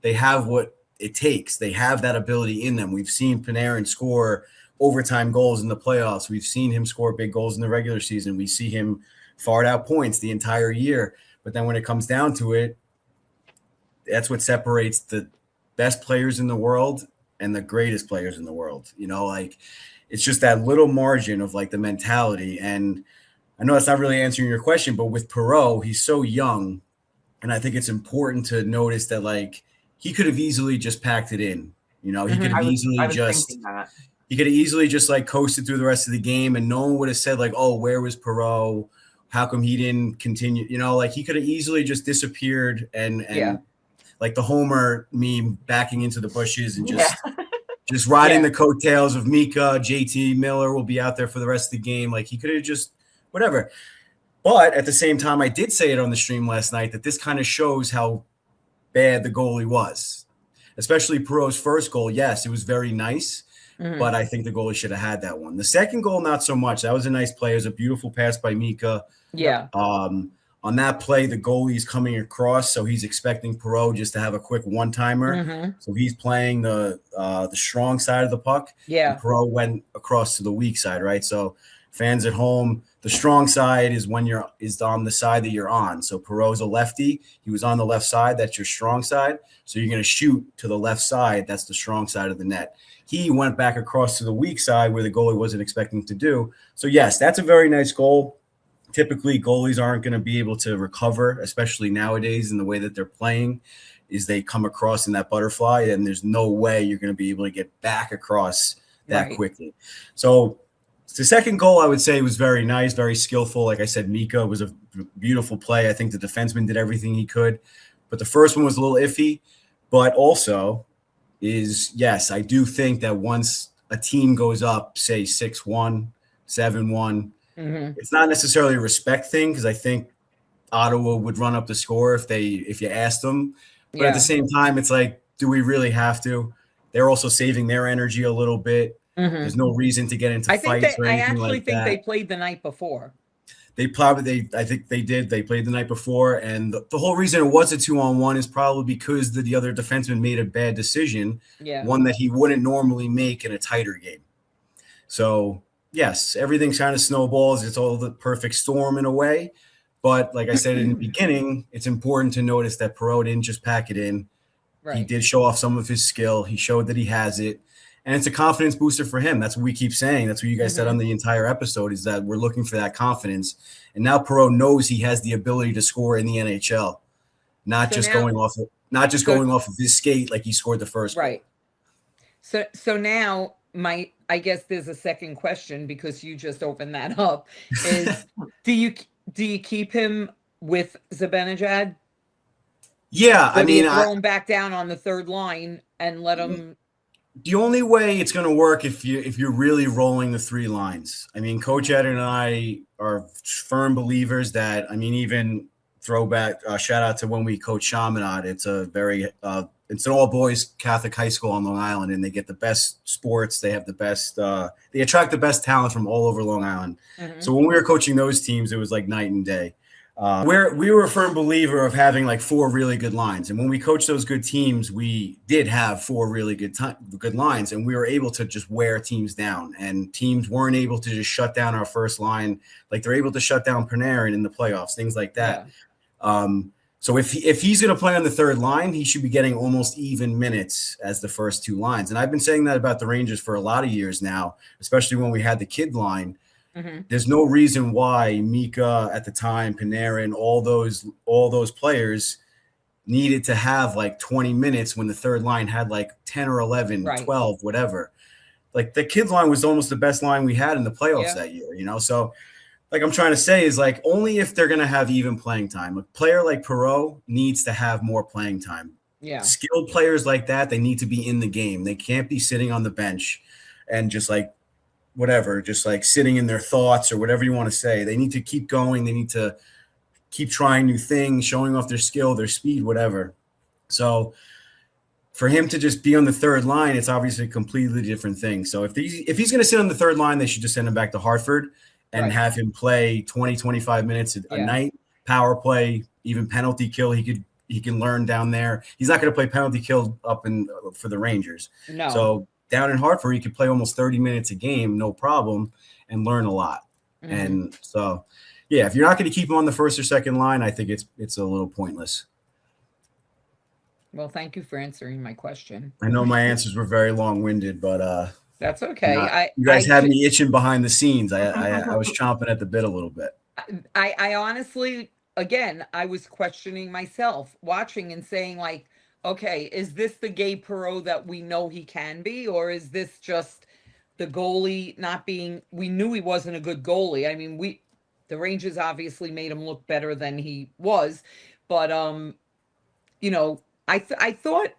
A: they have what it takes. They have that ability in them. We've seen Panarin score overtime goals in the playoffs. We've seen him score big goals in the regular season. We see him fart out points the entire year. But then when it comes down to it, that's what separates the best players in the world and the greatest players in the world. You know, like it's just that little margin of like the mentality. And I know that's not really answering your question, but with Perot, he's so young. And I think it's important to notice that like he could have easily just packed it in. You know, he could have
C: I was
A: just
C: thinking that.
A: he could have easily just like coasted through the rest of the game, and no one would have said like, "Oh, where was Perot? How come he didn't continue?" You know, like he could have easily just disappeared and
D: Yeah.
A: like the Homer meme backing into the bushes and
C: Yeah.
A: just riding
D: Yeah.
A: the coattails of Mika. JT Miller will be out there for the rest of the game. Like he could have just whatever. But at the same time, I did say it on the stream last night that this kind of shows how bad the goalie was, especially Perot's first goal. Yes, it was very nice, but I think the goalie should have had that one. The second goal, not so much. That was a nice play. It was a beautiful pass by Mika.
D: Yeah.
A: On that play, the goalie's coming across, so he's expecting Perot just to have a quick one-timer. So he's playing the strong side of the puck.
D: Yeah.
A: And Perot went across to the weak side, right? So fans at home, the strong side is when is on the side that you're on. So Perot's a lefty. He was on the left side. That's your strong side. So you're going to shoot to the left side. That's the strong side of the net. He went back across to the weak side where the goalie wasn't expecting to do. So yes, that's a very nice goal. Typically, goalies aren't going to be able to recover, especially nowadays in the way that they're playing, is they come across in that butterfly, and there's no way you're going to be able to get back across that quickly. So the second goal, I would say, was very nice, very skillful. Like I said, Mika was a beautiful play. I think the defenseman did everything he could. But the first one was a little iffy. But also yes, I do think that once a team goes up, say 6-1, 7-1, it's not necessarily a respect thing because I think Ottawa would run up the score if you asked them. But at the same time, it's like, do we really have to? They're also saving their energy a little bit. There's no reason to get into fights or anything
D: I actually
A: like
D: think
A: that.
D: they played the night before.
A: I think they did. They played the night before, and the whole reason it was a 2-on-1 is probably because the other defenseman made a bad decision, one that he wouldn't normally make in a tighter game. So yes, everything kind of snowballs. It's all the perfect storm in a way. But like I said in the beginning, it's important to notice that Perot didn't just pack it in.
D: Right.
A: He did show off some of his skill. He showed that he has it. And it's a confidence booster for him. That's what we keep saying. That's what you guys said on the entire episode, is that we're looking for that confidence. And now Perot knows he has the ability to score in the NHL, not just going off of his skate like he scored the first goal.
D: Right. So now I guess there's a second question, because you just opened that up, is do you keep him with Zibanejad?
A: Yeah,
D: I mean, throw him back down on the third line and let him.
A: The only way it's going to work if you're really rolling the three lines. I mean, Coach Ed and I are firm believers that, I mean, even throwback shout out to when we coach Chaminade. It's a very it's an all boys Catholic high school on Long Island, and they get the best sports. They have the best. They attract the best talent from all over Long Island. So when we were coaching those teams, it was like night and day. We were a firm believer of having like four really good lines, and when we coached those good teams, we did have four really good lines, and we were able to just wear teams down. And teams weren't able to just shut down our first line like they're able to shut down Panarin in the playoffs, things like that. So if he's going to play on the third line, he should be getting almost even minutes as the first two lines. And I've been saying that about the Rangers for a lot of years now, especially when we had the kid line. There's no reason why Mika at the time, Panarin, all those players needed to have like 20 minutes when the third line had like 10 or 11, 12, whatever. Like the kid line was almost the best line we had in the playoffs that year, you know? So like I'm trying to say is like only if they're going to have even playing time. A player like Perot needs to have more playing time. Skilled players like that, they need to be in the game. They can't be sitting on the bench and just like whatever, just like sitting in their thoughts or whatever you want to say. They need to keep going. They need to keep trying new things, showing off their skill, their speed, whatever. So for him to just be on the third line, it's obviously a completely different thing. So if he's going to sit on the third line, they should just send him back to Hartford and have him play 20, 25 minutes a night, power play, even penalty kill. He can learn down there. He's not going to play penalty kill up for the Rangers.
D: No.
A: So down in Hartford, he could play almost 30 minutes a game, no problem, and learn a lot. And so, yeah, if you're not going to keep him on the first or second line, I think it's a little pointless.
D: Well, thank you for answering my question.
A: I know my answers were very long-winded, but
D: That's okay.
A: you guys had me itching behind the scenes. I was chomping at the bit a little bit.
D: I honestly, again, I was questioning myself, watching and saying, like, okay, is this the Gabe Perreault that we know he can be, or is this just the goalie not being? We knew he wasn't a good goalie. I mean, the Rangers obviously made him look better than he was, but you know, I thought,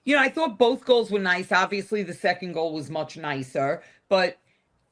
D: I thought both goals were nice. Obviously, the second goal was much nicer, but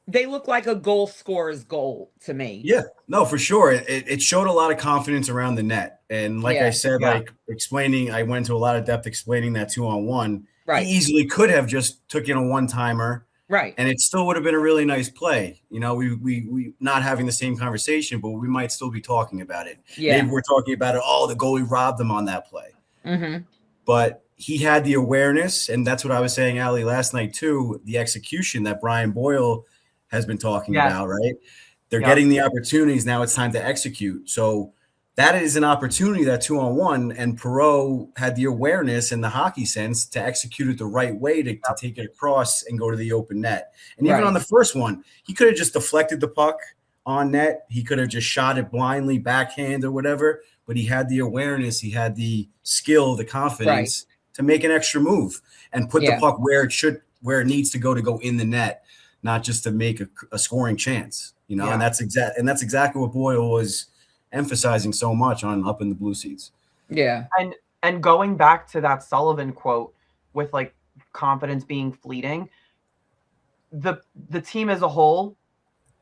D: they look like a goal scorer's goal to me.
A: Yeah, no, for sure. It showed a lot of confidence around the net. And like I said, like explaining, I went to a lot of depth explaining that 2-on-1.
D: Right.
A: He easily could have just took in a one-timer.
D: Right.
A: And it still would have been a really nice play. You know, we not having the same conversation, but we might still be talking about it.
D: Yeah.
A: Maybe we're talking about it. Oh, the goalie robbed him on that play.
D: Mm-hmm.
A: But he had the awareness, and that's what I was saying, Allie, last night too, the execution that Brian Boyle has been talking about, right? They're getting the opportunities. Now it's time to execute. So that is an opportunity, that 2-on-1, and Perreault had the awareness and the hockey sense to execute it the right way to take it across and go to the open net. And even on the first one, he could have just deflected the puck on net. He could have just shot it blindly, backhand or whatever, but he had the awareness, he had the skill, the confidence to make an extra move and put the puck where it needs to go in the net, not just to make a scoring chance, you know. And that's exactly what Boyle was emphasizing so much on Up in the Blue Seats.
C: Yeah. And going back to that Sullivan quote with like confidence being fleeting, the team as a whole,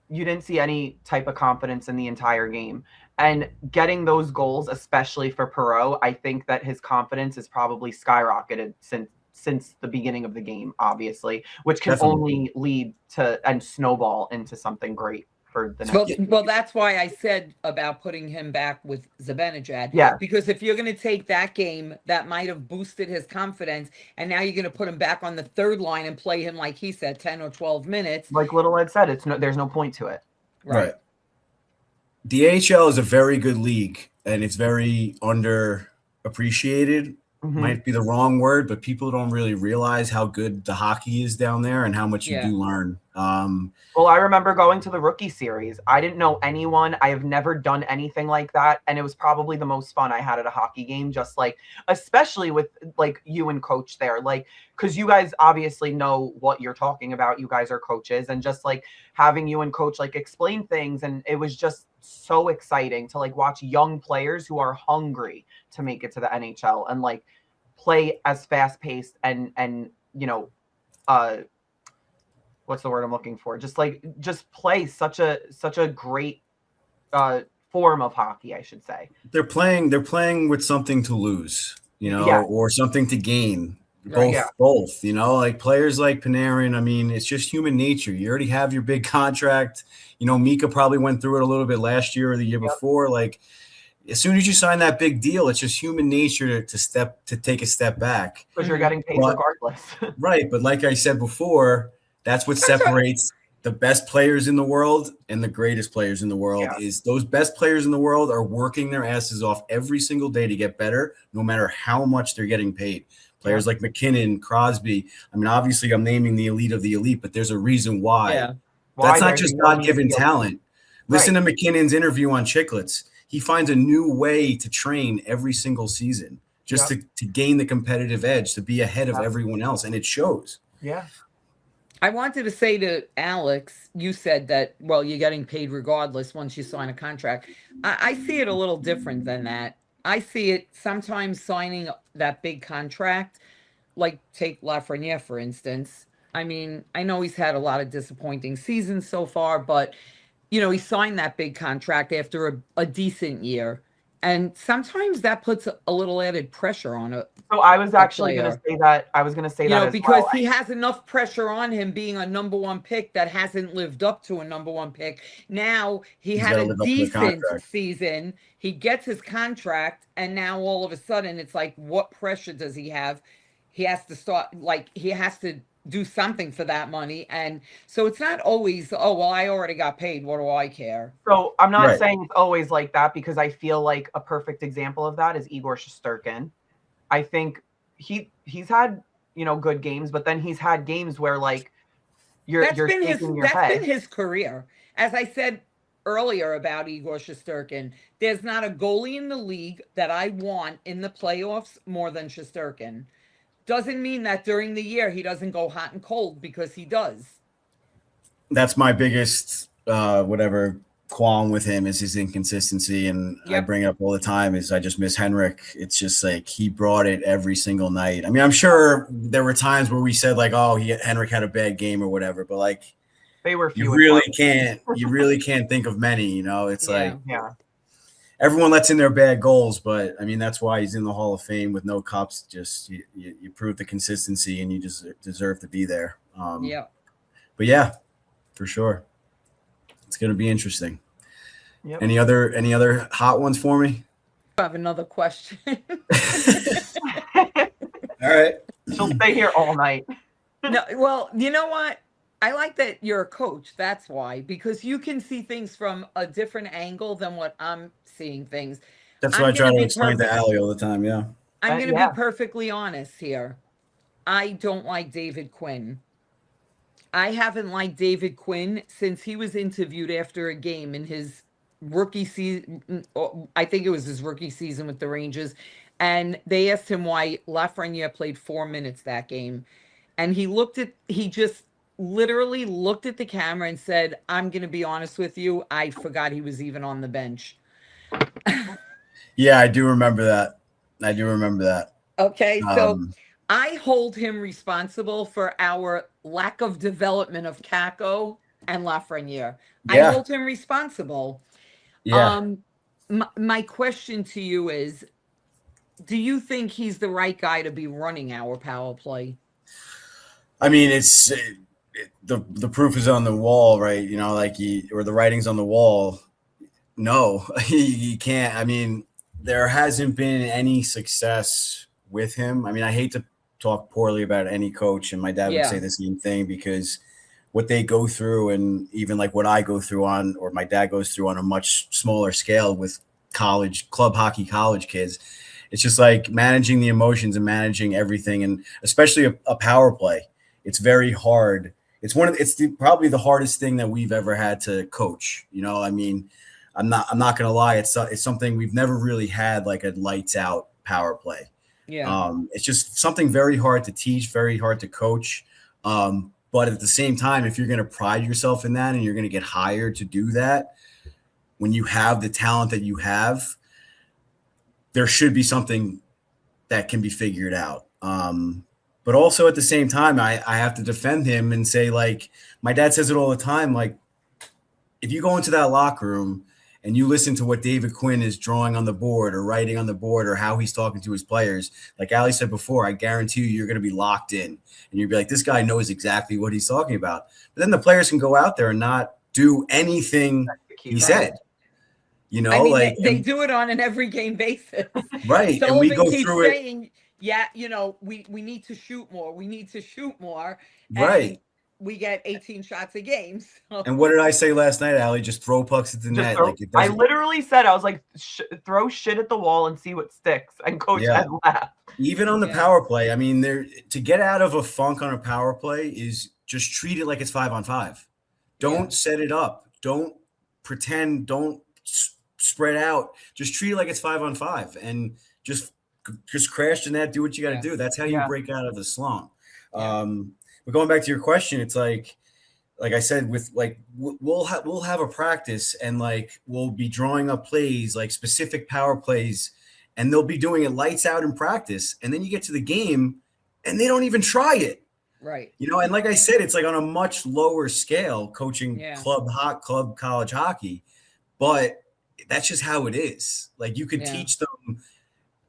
C: you didn't see any type of confidence in the entire game. And getting those goals, especially for Perreault, I think that his confidence is probably skyrocketed since the beginning of the game, obviously, which can only lead to and snowball into something great for the next.
D: Well, that's why I said about putting him back with Zibanejad.
C: Yeah.
D: Because if you're going to take that game, that might have boosted his confidence, and now you're going to put him back on the third line and play him, like he said, 10 or 12 minutes.
C: Like Little Ed said, there's no point to it.
A: Right. The AHL is a very good league, and it's very underappreciated. Might be the wrong word, but people don't really realize how good the hockey is down there and how much you do learn.
C: Well, I remember going to the rookie series. I didn't know anyone. I have never done anything like that. And it was probably the most fun I had at a hockey game, just like, especially with like you and coach there, like, because you guys obviously know what you're talking about. You guys are coaches, and just like having you and coach like explain things. And it was just so exciting to like watch young players who are hungry to make it to the NHL and like play as fast paced and you know, what's the word I'm looking for? Just play such a great form of hockey, I should say. They're
A: playing with something to lose, you know, or something to gain. Both, you know, like players like Panarin. I mean, it's just human nature. You already have your big contract. You know, Mika probably went through it a little bit last year or the year before. Like, as soon as you sign that big deal, it's just human nature to take a step back.
C: Because you're getting paid regardless.
A: Right. But like I said before, that's what separates the best players in the world and the greatest players in the world is those best players in the world are working their asses off every single day to get better, no matter how much they're getting paid. Players like McKinnon, Crosby. I mean, obviously I'm naming the elite of the elite, but there's a reason why.
D: Yeah.
A: That's not just God-given talent. Listen to McKinnon's interview on Chicklets. He finds a new way to train every single season just to gain the competitive edge, to be ahead of everyone else, and it shows.
C: Yeah.
D: I wanted to say to Alex, you said that, well, you're getting paid regardless once you sign a contract. I see it a little different than that. I see it sometimes signing that big contract, like take Lafreniere, for instance. I mean, I know he's had a lot of disappointing seasons so far, but, you know, he signed that big contract after a decent year. And sometimes that puts a little added pressure on it.
C: So I was actually going to say that. I was going to say that
D: because he has enough pressure on him being a number one pick that hasn't lived up to a number one pick. Now he's had a decent season. He gets his contract, and now all of a sudden it's like, what pressure does he have? He has to start, like, he has to do something for that money. And so it's not always, oh, well, I already got paid. What do I care?
C: So I'm not
A: Right.
C: saying it's always like that, because I feel like a perfect example of that is Igor Shesterkin. I think he's had, good games, but then he's had games where like you're shaking your
D: That's been
C: head.
D: his career. As I said earlier about Igor Shesterkin, there's not a goalie in the league that I want in the playoffs more than Shesterkin. Doesn't mean that during the year he doesn't go hot and cold, because he does.
A: That's my biggest whatever qualm with him is his inconsistency, and I
D: Yep.
A: bring it up all the time. Is I just miss Henrik. It's just like he brought it every single night. I mean, I'm sure there were times where we said like, "Oh, Henrik had a bad game" or whatever, but like
C: They were few
A: you
C: and
A: really
C: far.
A: can't think of many. It's like
C: Yeah.
A: everyone lets in their bad goals, but I mean that's why he's in the Hall of Fame with no cups. Just you prove the consistency, and you just deserve to be there.
D: Yeah.
A: But yeah, for sure, it's going to be interesting.
C: Yep.
A: Any other hot ones for me?
D: I have another question.
A: All right.
C: She'll stay here all night.
D: No, well, you know what? I like that you're a coach. That's why, because you can see things from a different angle than what I'm seeing things.
A: That's
D: I'm
A: what I try
D: gonna
A: to
D: be
A: explain to
D: perfect-
A: Allie all the time. Yeah.
D: I'm going to
C: Yeah.
D: be perfectly honest here. I don't like David Quinn. I haven't liked David Quinn since he was interviewed after a game in his rookie season. I think it was his rookie season with the Rangers. And they asked him why Lafreniere played 4 minutes that game. And he just literally looked at the camera and said, I'm going to be honest with you, I forgot he was even on the bench.
A: Yeah, I do remember that.
D: Okay, so I hold him responsible for our lack of development of Kako and Lafreniere. I
A: Yeah.
D: hold him responsible.
A: Yeah.
D: My question to you is, do you think he's the right guy to be running our power play?
A: I mean, it's the proof is on the wall, right? Or the writing's on the wall. No, he can't. I mean, there hasn't been any success with him. I mean, I hate to talk poorly about any coach, and my dad would say the same thing, because what they go through, and even like what I go through or my dad goes through on a much smaller scale with club hockey college kids, it's just like managing the emotions and managing everything, and especially a power play. It's very hard. It's probably the hardest thing that we've ever had to coach. I mean, I'm not going to lie. It's something we've never really had, like a lights out power play.
D: Yeah.
A: It's just something very hard to teach, very hard to coach. But at the same time, if you're going to pride yourself in that and you're going to get hired to do that, when you have the talent that you have, there should be something that can be figured out. But also at the same time, I have to defend him and say, like, my dad says it all the time, like, if you go into that locker room and you listen to what David Quinn is drawing on the board or writing on the board or how he's talking to his players, like Allie said before, I guarantee you're going to be locked in, and you'll be like, this guy knows exactly what he's talking about. But then the players can go out there and not do anything he said.
D: I mean, they do it on an every game basis.
A: Right.
D: Sullivan
A: and we go
D: keeps
A: through
D: saying, yeah, we need to shoot more. We need to shoot more.
A: Right.
D: And we get 18 shots a game. So.
A: And what did I say last night, Allie? Just throw pucks at the net.
C: I literally said, I was like, throw shit at the wall and see what sticks. And Coach had laughed.
A: Even on the power play, I mean, to get out of a funk on a power play is just treat it like it's 5-on-5. Don't set it up. Don't pretend. Don't spread out. Just treat it like it's 5-on-5, and just crash the net. Do what you got to do. That's how you break out of the slump. But going back to your question, it's like I said, with like we'll have a practice, and like we'll be drawing up plays, like specific power plays, and they'll be doing it lights out in practice, and then you get to the game and they don't even try it.
D: Right.
A: And like I said, it's like on a much lower scale coaching club college hockey, but that's just how it is. Like you could teach them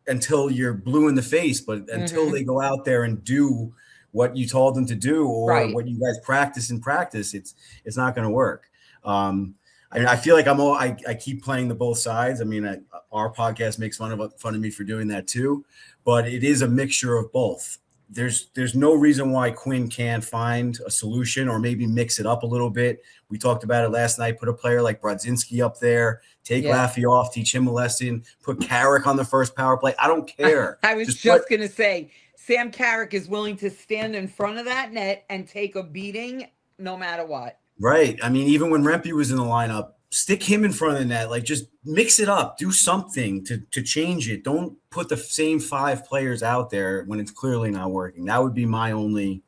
A: until you're blue in the face, but until they go out there and do what you told them to do, or what you guys practice in practice, it's not going to work. I mean, I feel like I keep playing the both sides. I mean, our podcast makes fun of me for doing that too, but it is a mixture of both. there's no reason why Quinn can't find a solution or maybe mix it up a little bit. We talked about it last night. Put a player like Brodzinski up there, take Laffy off, teach him a lesson, put Carrick on the first power play. I don't care.
D: I was just going to say, Sam Carrick is willing to stand in front of that net and take a beating no matter what.
A: Right. I mean, even when Rempe was in the lineup, stick him in front of the net. Like, just mix it up. Do something to change it. Don't put the same 5 players out there when it's clearly not working. That would be my only,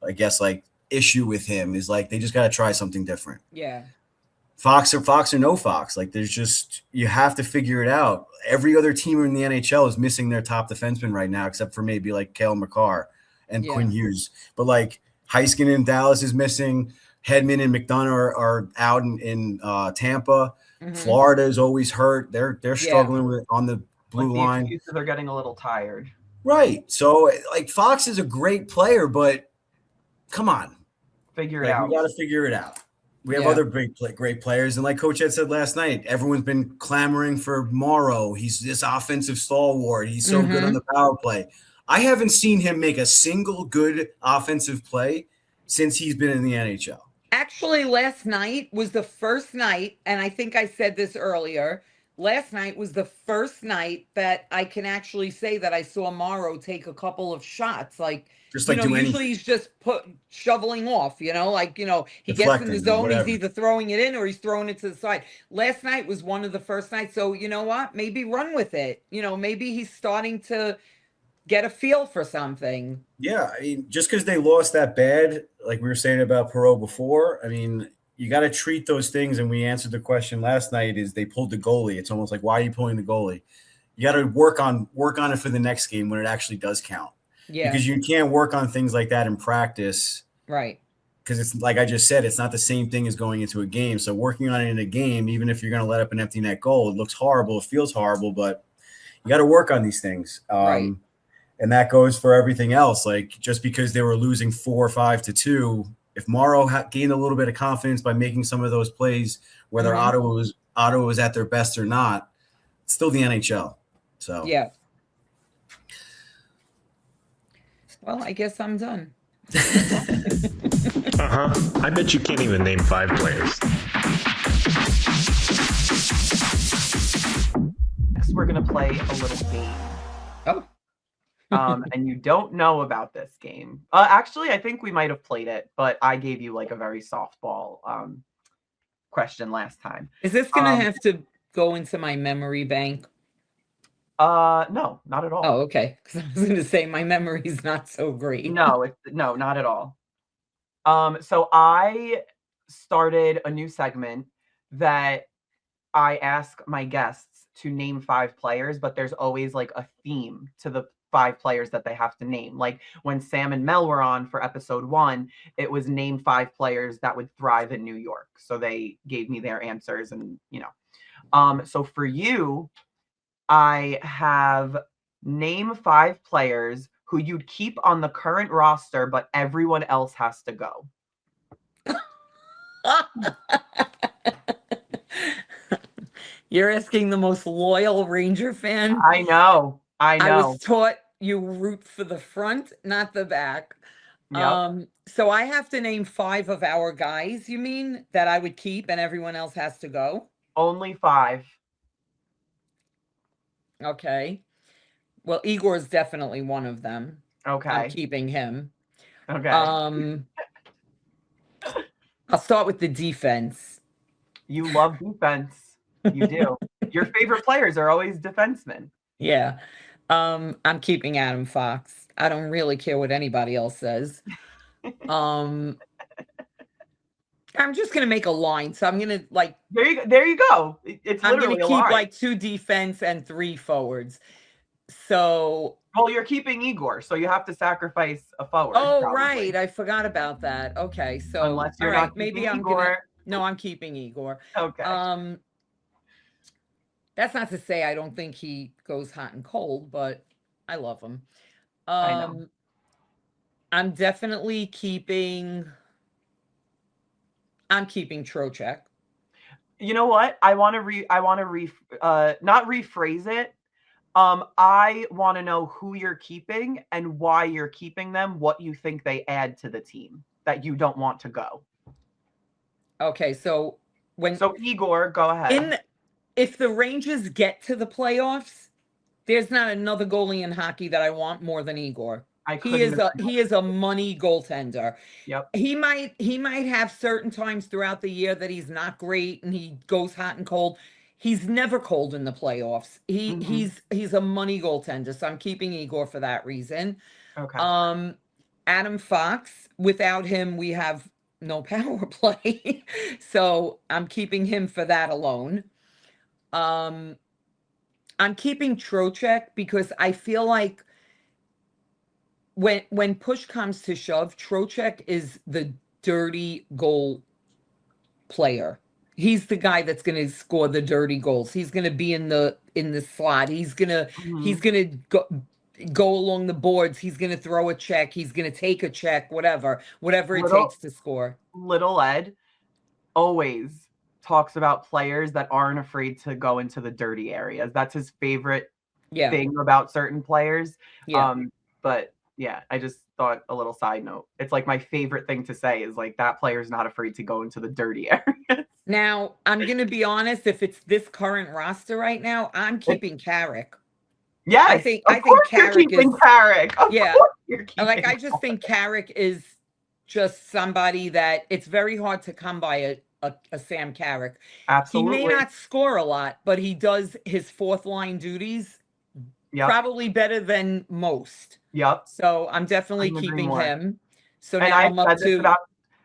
A: I guess, like, issue with him is, like, they just got to try something different.
D: Yeah.
A: Fox or no Fox. Like, there's just – you have to figure it out. Every other team in the NHL is missing their top defenseman right now except for maybe, like, Cale Makar and Quinn Hughes. But, like, Heiskanen in Dallas is missing – Hedman and McDonough are out in Tampa. Florida is always hurt. They're struggling with on the blue line.
C: Excuses are getting a little tired.
A: Right. So, like, Fox is a great player, but come on.
C: Figure it out.
A: We got to figure it out. We have other great players. And like Coach Ed said last night, everyone's been clamoring for Morrow. He's this offensive stalwart. He's so good on the power play. I haven't seen him make a single good offensive play since he's been in the NHL.
D: Actually, last night was the first night, and I think I said this earlier, last night was the first night that I can actually say that I saw Morrow take a couple of shots. Like, usually he's just shoveling off, he gets in the zone, he's either throwing it in or he's throwing it to the side. Last night was one of the first nights. So you know what? Maybe run with it. Maybe he's starting to get a feel for something.
A: Yeah, I mean, just because they lost that bad, like we were saying about Perreault before, I mean, you got to treat those things. And we answered the question last night is they pulled the goalie. It's almost like, why are you pulling the goalie? You got to work on it for the next game when it actually does count. Yeah. Because you can't work on things like that in practice.
D: Right.
A: Because it's like I just said, it's not the same thing as going into a game. So working on it in a game, even if you're going to let up an empty net goal, it looks horrible. It feels horrible, but you got to work on these things.
D: Right.
A: And that goes for everything else. Like, just because they were losing 4-5-2, if Morrow gained a little bit of confidence by making some of those plays, whether Ottawa was at their best or not, it's still the NHL. So
D: yeah. Well, I guess I'm done.
B: I bet you can't even name 5 players.
C: Next, we're gonna play a little game.
D: Oh.
C: And you don't know about this game. Actually, I think we might have played it, but I gave you like a very softball question last time.
D: Is this gonna have to go into my memory bank?
C: No, not at all.
D: Oh, okay. Because I was gonna say my memory's not so great.
C: No, not at all. So I started a new segment that I ask my guests to name 5 players, but there's always like a theme to the 5 players that they have to name. Like when Sam and Mel were on for episode 1, it was name 5 players that would thrive in New York. So they gave me their answers and, so for you, I have name 5 players who you'd keep on the current roster, but everyone else has to go.
D: You're asking the most loyal Ranger fan.
C: I know.
D: I was taught you root for the front, not the back. Yep. So I have to name 5 of our guys, you mean, that I would keep and everyone else has to go?
C: Only 5.
D: Okay. Well, Igor's definitely one of them.
C: Okay.
D: I'm keeping him.
C: Okay.
D: I'll start with the defense.
C: You love defense. You do. Your favorite players are always defensemen.
D: Yeah. I'm keeping Adam Fox. I don't really care what anybody else says. I'm just gonna make a line. So I'm gonna like
C: there you go. It's
D: I'm
C: literally
D: gonna keep like 2 defense and 3 forwards. So
C: well, you're keeping Igor, so you have to sacrifice a forward.
D: Oh,
C: probably.
D: Right. I forgot about that. Okay. So
C: unless you're not
D: maybe I'm
C: Igor.
D: I'm keeping Igor.
C: Okay.
D: That's not to say I don't think he goes hot and cold, but I love him.
C: I know.
D: I'm definitely keeping Trocheck.
C: You know what? I want to not rephrase it. I want to know who you're keeping and why you're keeping them, what you think they add to the team that you don't want to go.
D: Okay, so
C: So Igor, go ahead.
D: if the Rangers get to the playoffs, there's not another goalie in hockey that I want more than Igor. He is a money goaltender.
C: Yep.
D: He might have certain times throughout the year that he's not great and he goes hot and cold. He's never cold in the playoffs. He's a money goaltender, so I'm keeping Igor for that reason.
C: Okay.
D: Adam Fox, without him, we have no power play. So I'm keeping him for that alone. I'm keeping Trocheck because I feel like when push comes to shove, Trocheck is the dirty goal player. He's the guy that's going to score the dirty goals. He's going to be in the slot. He's going to go along the boards. He's going to throw a check. He's going to take a check, whatever it takes to score.
C: Little Ed always talks about players that aren't afraid to go into the dirty areas. That's his favorite thing about certain players.
D: Yeah.
C: But yeah, I just thought a little side note. It's like my favorite thing to say is like that player's not afraid to go into the dirty areas.
D: Now, I'm going to be honest, if it's this current roster right now, I'm keeping Carrick.
C: Yes,
D: I think Carrick is
C: Carrick.
D: Like I just think Carrick is just somebody that it's very hard to come by a Sam Carrick.
C: Absolutely.
D: He may not score a lot, but he does his fourth line duties probably better than most.
C: Yep.
D: So I'm definitely keeping him. So
C: and
D: now I'm up to.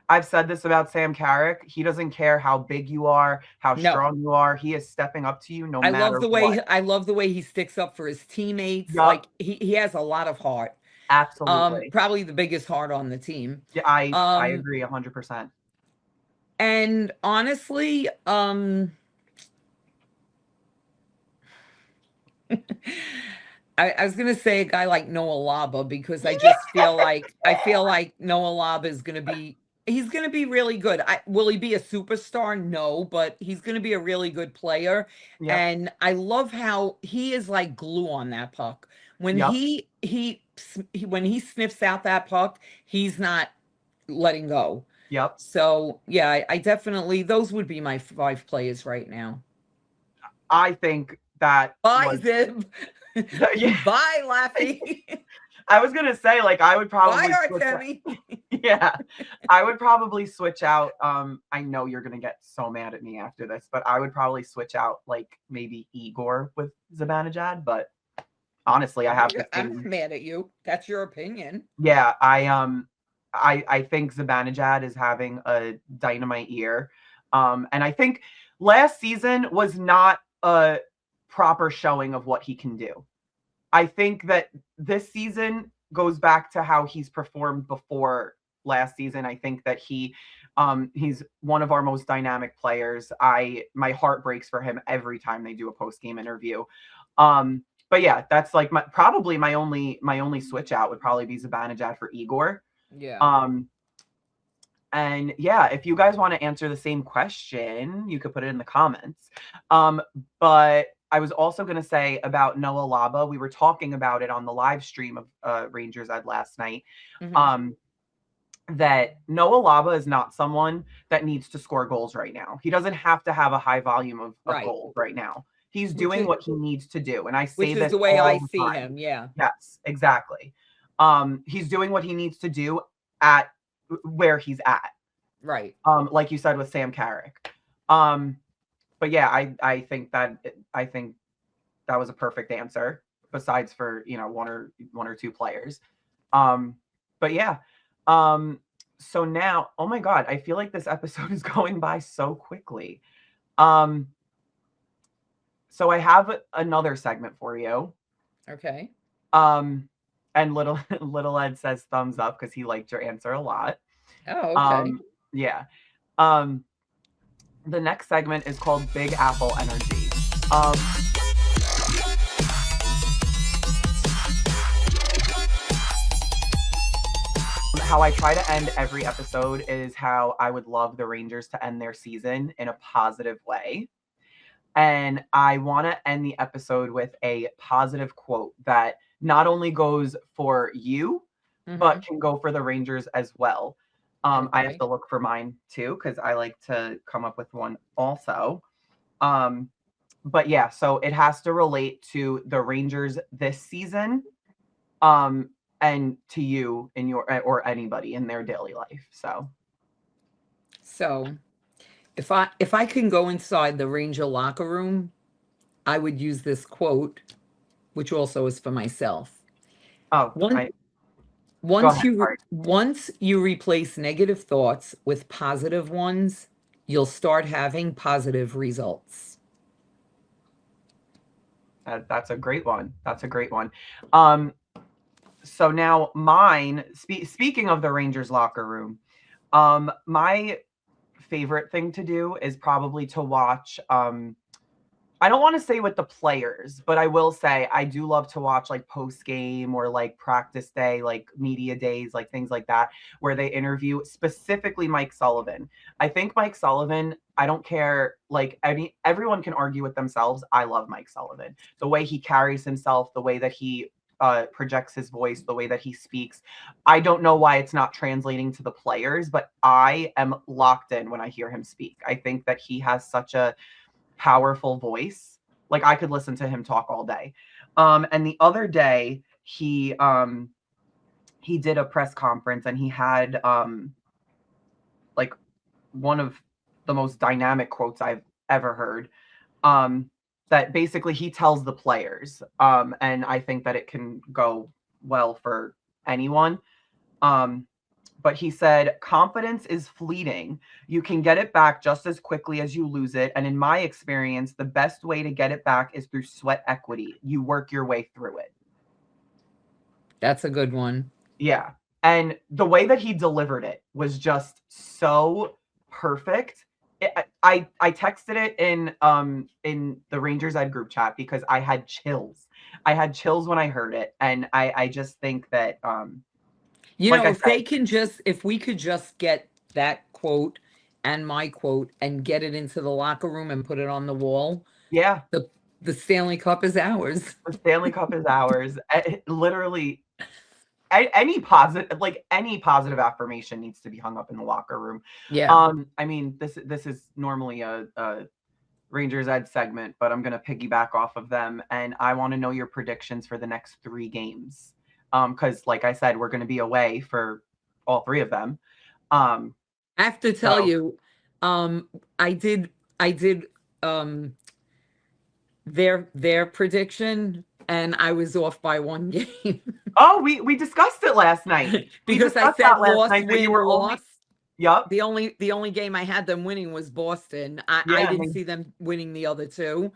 C: I've said this about Sam Carrick. He doesn't care how big you are, how strong you are. He is stepping up to you no matter what.
D: I love the way he sticks up for his teammates. Yep. Like he has a lot of heart.
C: Absolutely.
D: Probably the biggest heart on the team.
C: Yeah, I agree 100%.
D: And honestly, I was gonna say a guy like Noah Laba because I just feel like Noah Laba is gonna be really good. Will he be a superstar? No, but he's gonna be a really good player. Yep. And I love how he is like glue on that puck. When he sniffs out that puck, he's not letting go.
C: Yep.
D: So yeah, I definitely those would be my 5 players right now.
C: I think that
D: Zib. Bye, Laffy.
C: I was gonna say, like, I would probably I would probably switch out. I know you're gonna get so mad at me after this, but I would probably switch out like maybe Igor with Zibanejad. But honestly,
D: I'm mad at you. That's your opinion.
C: Yeah, I think Zibanejad is having a dynamite year. And I think last season was not a proper showing of what he can do. I think that this season goes back to how he's performed before last season. I think that he's one of our most dynamic players. My heart breaks for him every time they do a post-game interview. But yeah, that's like probably my only switch out would probably be Zibanejad for Igor.
D: Yeah.
C: And yeah, if you guys want to answer the same question, you could put it in the comments. But I was also going to say about Noah Laba. We were talking about it on the live stream of Rangers Ed last night. That Noah Laba is not someone that needs to score goals right now. He doesn't have to have a high volume of goals right now. He's doing what he needs to do. And I say this
D: the way I see him. Yeah.
C: Yes, exactly. He's doing what he needs to do at where he's at.
D: Right.
C: Like you said with Sam Carrick. But yeah, I think that was a perfect answer besides for, one or two players. But yeah. So now, oh my God, I feel like this episode is going by so quickly. So I have another segment for you.
D: Okay.
C: And little Ed says thumbs up because he liked your answer a lot.
D: Oh, okay.
C: Yeah. The next segment is called Big Apple Energy. How I try to end every episode is how I would love the Rangers to end their season in a positive way. And I want to end the episode with a positive quote that not only goes for you, but can go for the Rangers as well. I have
D: Okay.
C: to look for mine too, because I like to come up with one also. But yeah, so it has to relate to the Rangers this season, and to you in your or anybody in their daily life.
D: So if I can go inside the Ranger locker room, I would use this quote, which also is for myself.
C: Oh,
D: One,
C: go ahead. Sorry.
D: once you replace negative thoughts with positive ones, you'll start having positive results.
C: That's a great one. That's a great one. So now mine. Speaking of the Rangers locker room, my favorite thing to do is probably to watch. I don't want to say with the players, but I will say I do love to watch like post game or like practice day, like media days, like things like that, where they interview specifically Mike Sullivan. I think Mike Sullivan, I don't care, like everyone can argue with themselves. I love Mike Sullivan. The way he carries himself, the way that he projects his voice, the way that he speaks. I don't know why it's not translating to the players, but I am locked in when I hear him speak. I think that he has such a powerful voice. Like I could listen to him talk all day. And the other day he did a press conference and he had like one of the most dynamic quotes I've ever heard. That basically he tells the players, and I think that it can go well for anyone. But he said, confidence is fleeting. You can get it back just as quickly as you lose it. And in my experience, the best way to get it back is through sweat equity. You work your way through it.
D: That's a good one.
C: Yeah. And the way that he delivered it was just so perfect. I texted it in the Rangers Ed group chat because I had chills. I had chills when I heard it. And I just think that
D: You
C: like
D: know,
C: I said,
D: if we could just get that quote and my quote and get it into the locker room and put it on the wall,
C: yeah,
D: the Stanley Cup is ours.
C: the Stanley Cup is ours. Literally, any positive affirmation needs to be hung up in the locker room.
D: Yeah.
C: I mean, this is normally a Rangers Ed segment, but I'm gonna piggyback off of them, and I want to know your predictions for the next 3 games. Because like I said, we're gonna be away for all 3 of them.
D: I have to tell
C: So
D: you, I did their prediction and I was off by 1 game
C: oh, we discussed it last night. We
D: because I
C: discussed
D: said
C: that last
D: loss,
C: night that you
D: win,
C: were only.
D: loss.
C: Yep.
D: The only game I had them winning was Boston. I
C: Yeah.
D: didn't see them winning the other 2.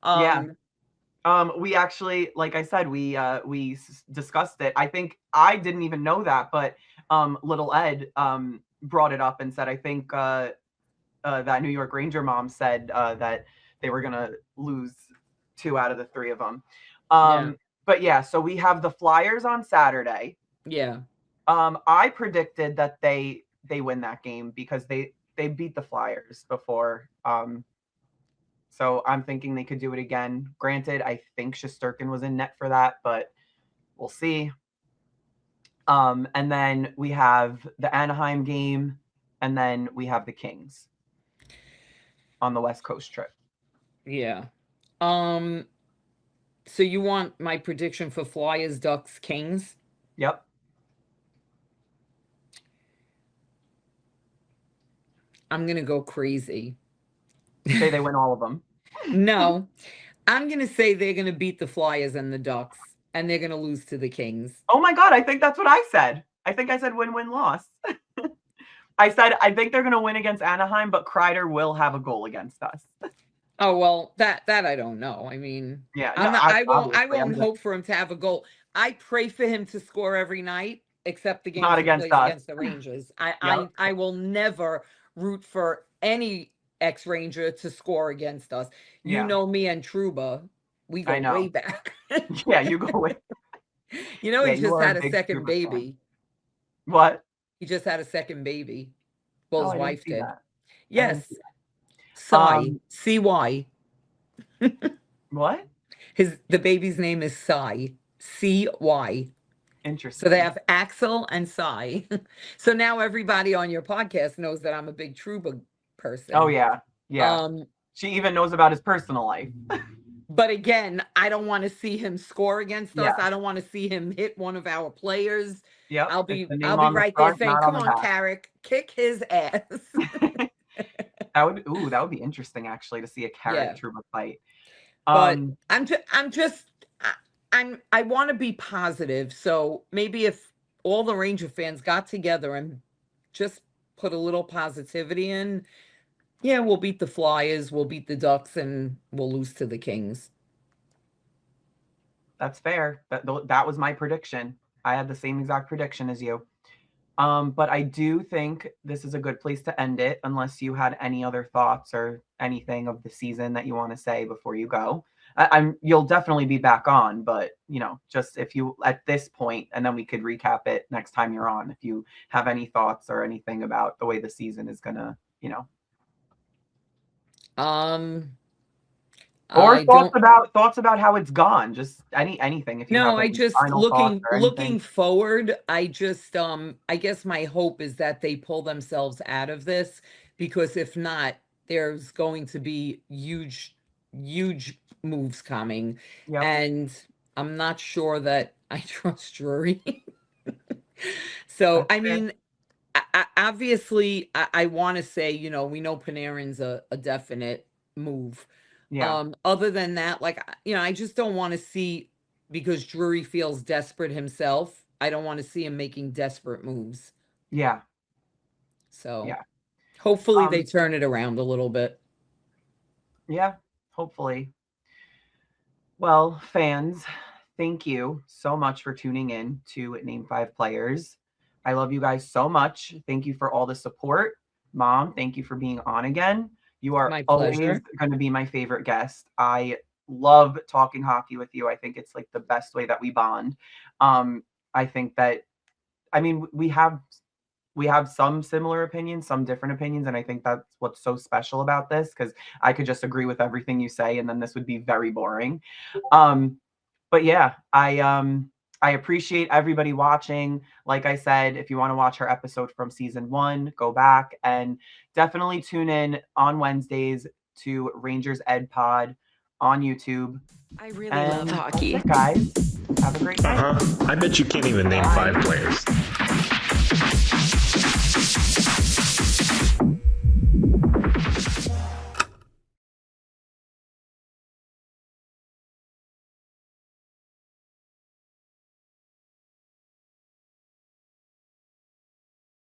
C: Yeah. We actually, like I said, we discussed it. I think I didn't even know that, but little Ed brought it up and said, I think that New York Ranger mom said that they were gonna lose 2 out of the 3 of them.
D: Yeah.
C: But yeah, so we have the Flyers on Saturday.
D: Yeah.
C: I predicted that they win that game because they beat the Flyers before. So I'm thinking they could do it again. Granted, I think Shesterkin was in net for that, but we'll see. And then we have the Anaheim game, and then we have the Kings on the West Coast trip.
D: Yeah. So you want my prediction for Flyers, Ducks, Kings?
C: Yep.
D: I'm gonna go crazy.
C: Say they win all of them.
D: No, I'm gonna say they're gonna beat the Flyers and the Ducks, and they're gonna lose to the Kings.
C: Oh my God, I think that's what I said. I think I said win-win-loss. I said I think they're gonna win against Anaheim, but Kreider will have a goal against us.
D: Oh well, that I don't know. I mean,
C: Yeah,
D: I'm
C: no,
D: not, I
C: obviously,
D: won't hope for him to have a goal. I pray for him to score every night, except the games
C: Not
D: he
C: against
D: plays
C: us.
D: against the Rangers.
C: Yep.
D: I will never root for any ex-Ranger to score against us. You
C: Yeah.
D: know me and Truba, we go
C: I know.
D: way back.
C: Yeah, you go with.
D: You know,
C: Yeah,
D: he
C: you
D: just
C: are a
D: had a
C: big
D: second
C: Trouba fan.
D: baby.
C: What?
D: He just had a second baby. Well,
C: Oh,
D: his
C: I didn't
D: wife
C: see
D: did.
C: that. I didn't
D: Yes.
C: see that.
D: Cy. CY.
C: What?
D: The baby's name is Cy. C-Y.
C: Interesting.
D: So they have Axel and Cy. So now everybody on your podcast knows that I'm a big Truba person.
C: Oh yeah. Yeah. She even knows about his personal life.
D: But again, I don't want to see him score against us.
C: Yeah.
D: I don't want to see him hit one of our players.
C: Yep.
D: I'll be
C: It's the name on the
D: right there
C: front,
D: saying,
C: not
D: "Come
C: on the
D: on,
C: back."
D: Carrick, kick his ass."
C: That would be interesting actually to see a Carrick
D: Yeah.
C: Truba fight.
D: But I want to be positive. So maybe if all the Ranger fans got together and just put a little positivity in, yeah, we'll beat the Flyers, we'll beat the Ducks, and we'll lose to the Kings.
C: That's fair. That was my prediction. I had the same exact prediction as you. But I do think this is a good place to end it, unless you had any other thoughts or anything of the season that you want to say before you go. You'll definitely be back on, but just if you at this point, and then we could recap it next time you're on. If you have any thoughts or anything about the way the season is gonna, or thoughts about how it's gone. Just anything. If you have any final thoughts or
D: looking
C: anything.
D: forward. I just I guess my hope is that they pull themselves out of this, because if not, there's going to be huge moves coming.
C: Yep.
D: And I'm not sure that I trust Drury. So
C: That's fair.
D: mean, obviously I want to say, we know Panarin's a definite move.
C: Yeah.
D: Other than that, I just don't want to see, because Drury feels desperate himself, I don't want to see him making desperate moves.
C: Yeah.
D: So
C: yeah.
D: Hopefully they turn it around a little bit.
C: Yeah, hopefully. Well, fans, thank you so much for tuning in to Name 5 Players. I love you guys so much. Thank you for all the support. Mom, thank you for being on again. You are always going to be my favorite guest. I love talking hockey with you. I think it's like the best way that we bond. I think that, we have some similar opinions, some different opinions, and I think that's what's so special about this, because I could just agree with everything you say, and then this would be very boring. But yeah, I appreciate everybody watching. Like I said, if you want to watch her episode from season 1, go back and definitely tune in on Wednesdays to Rangers Ed Pod on YouTube.
E: I really love hockey.
C: Guys, have a great night.
B: I bet you can't even name 5 players.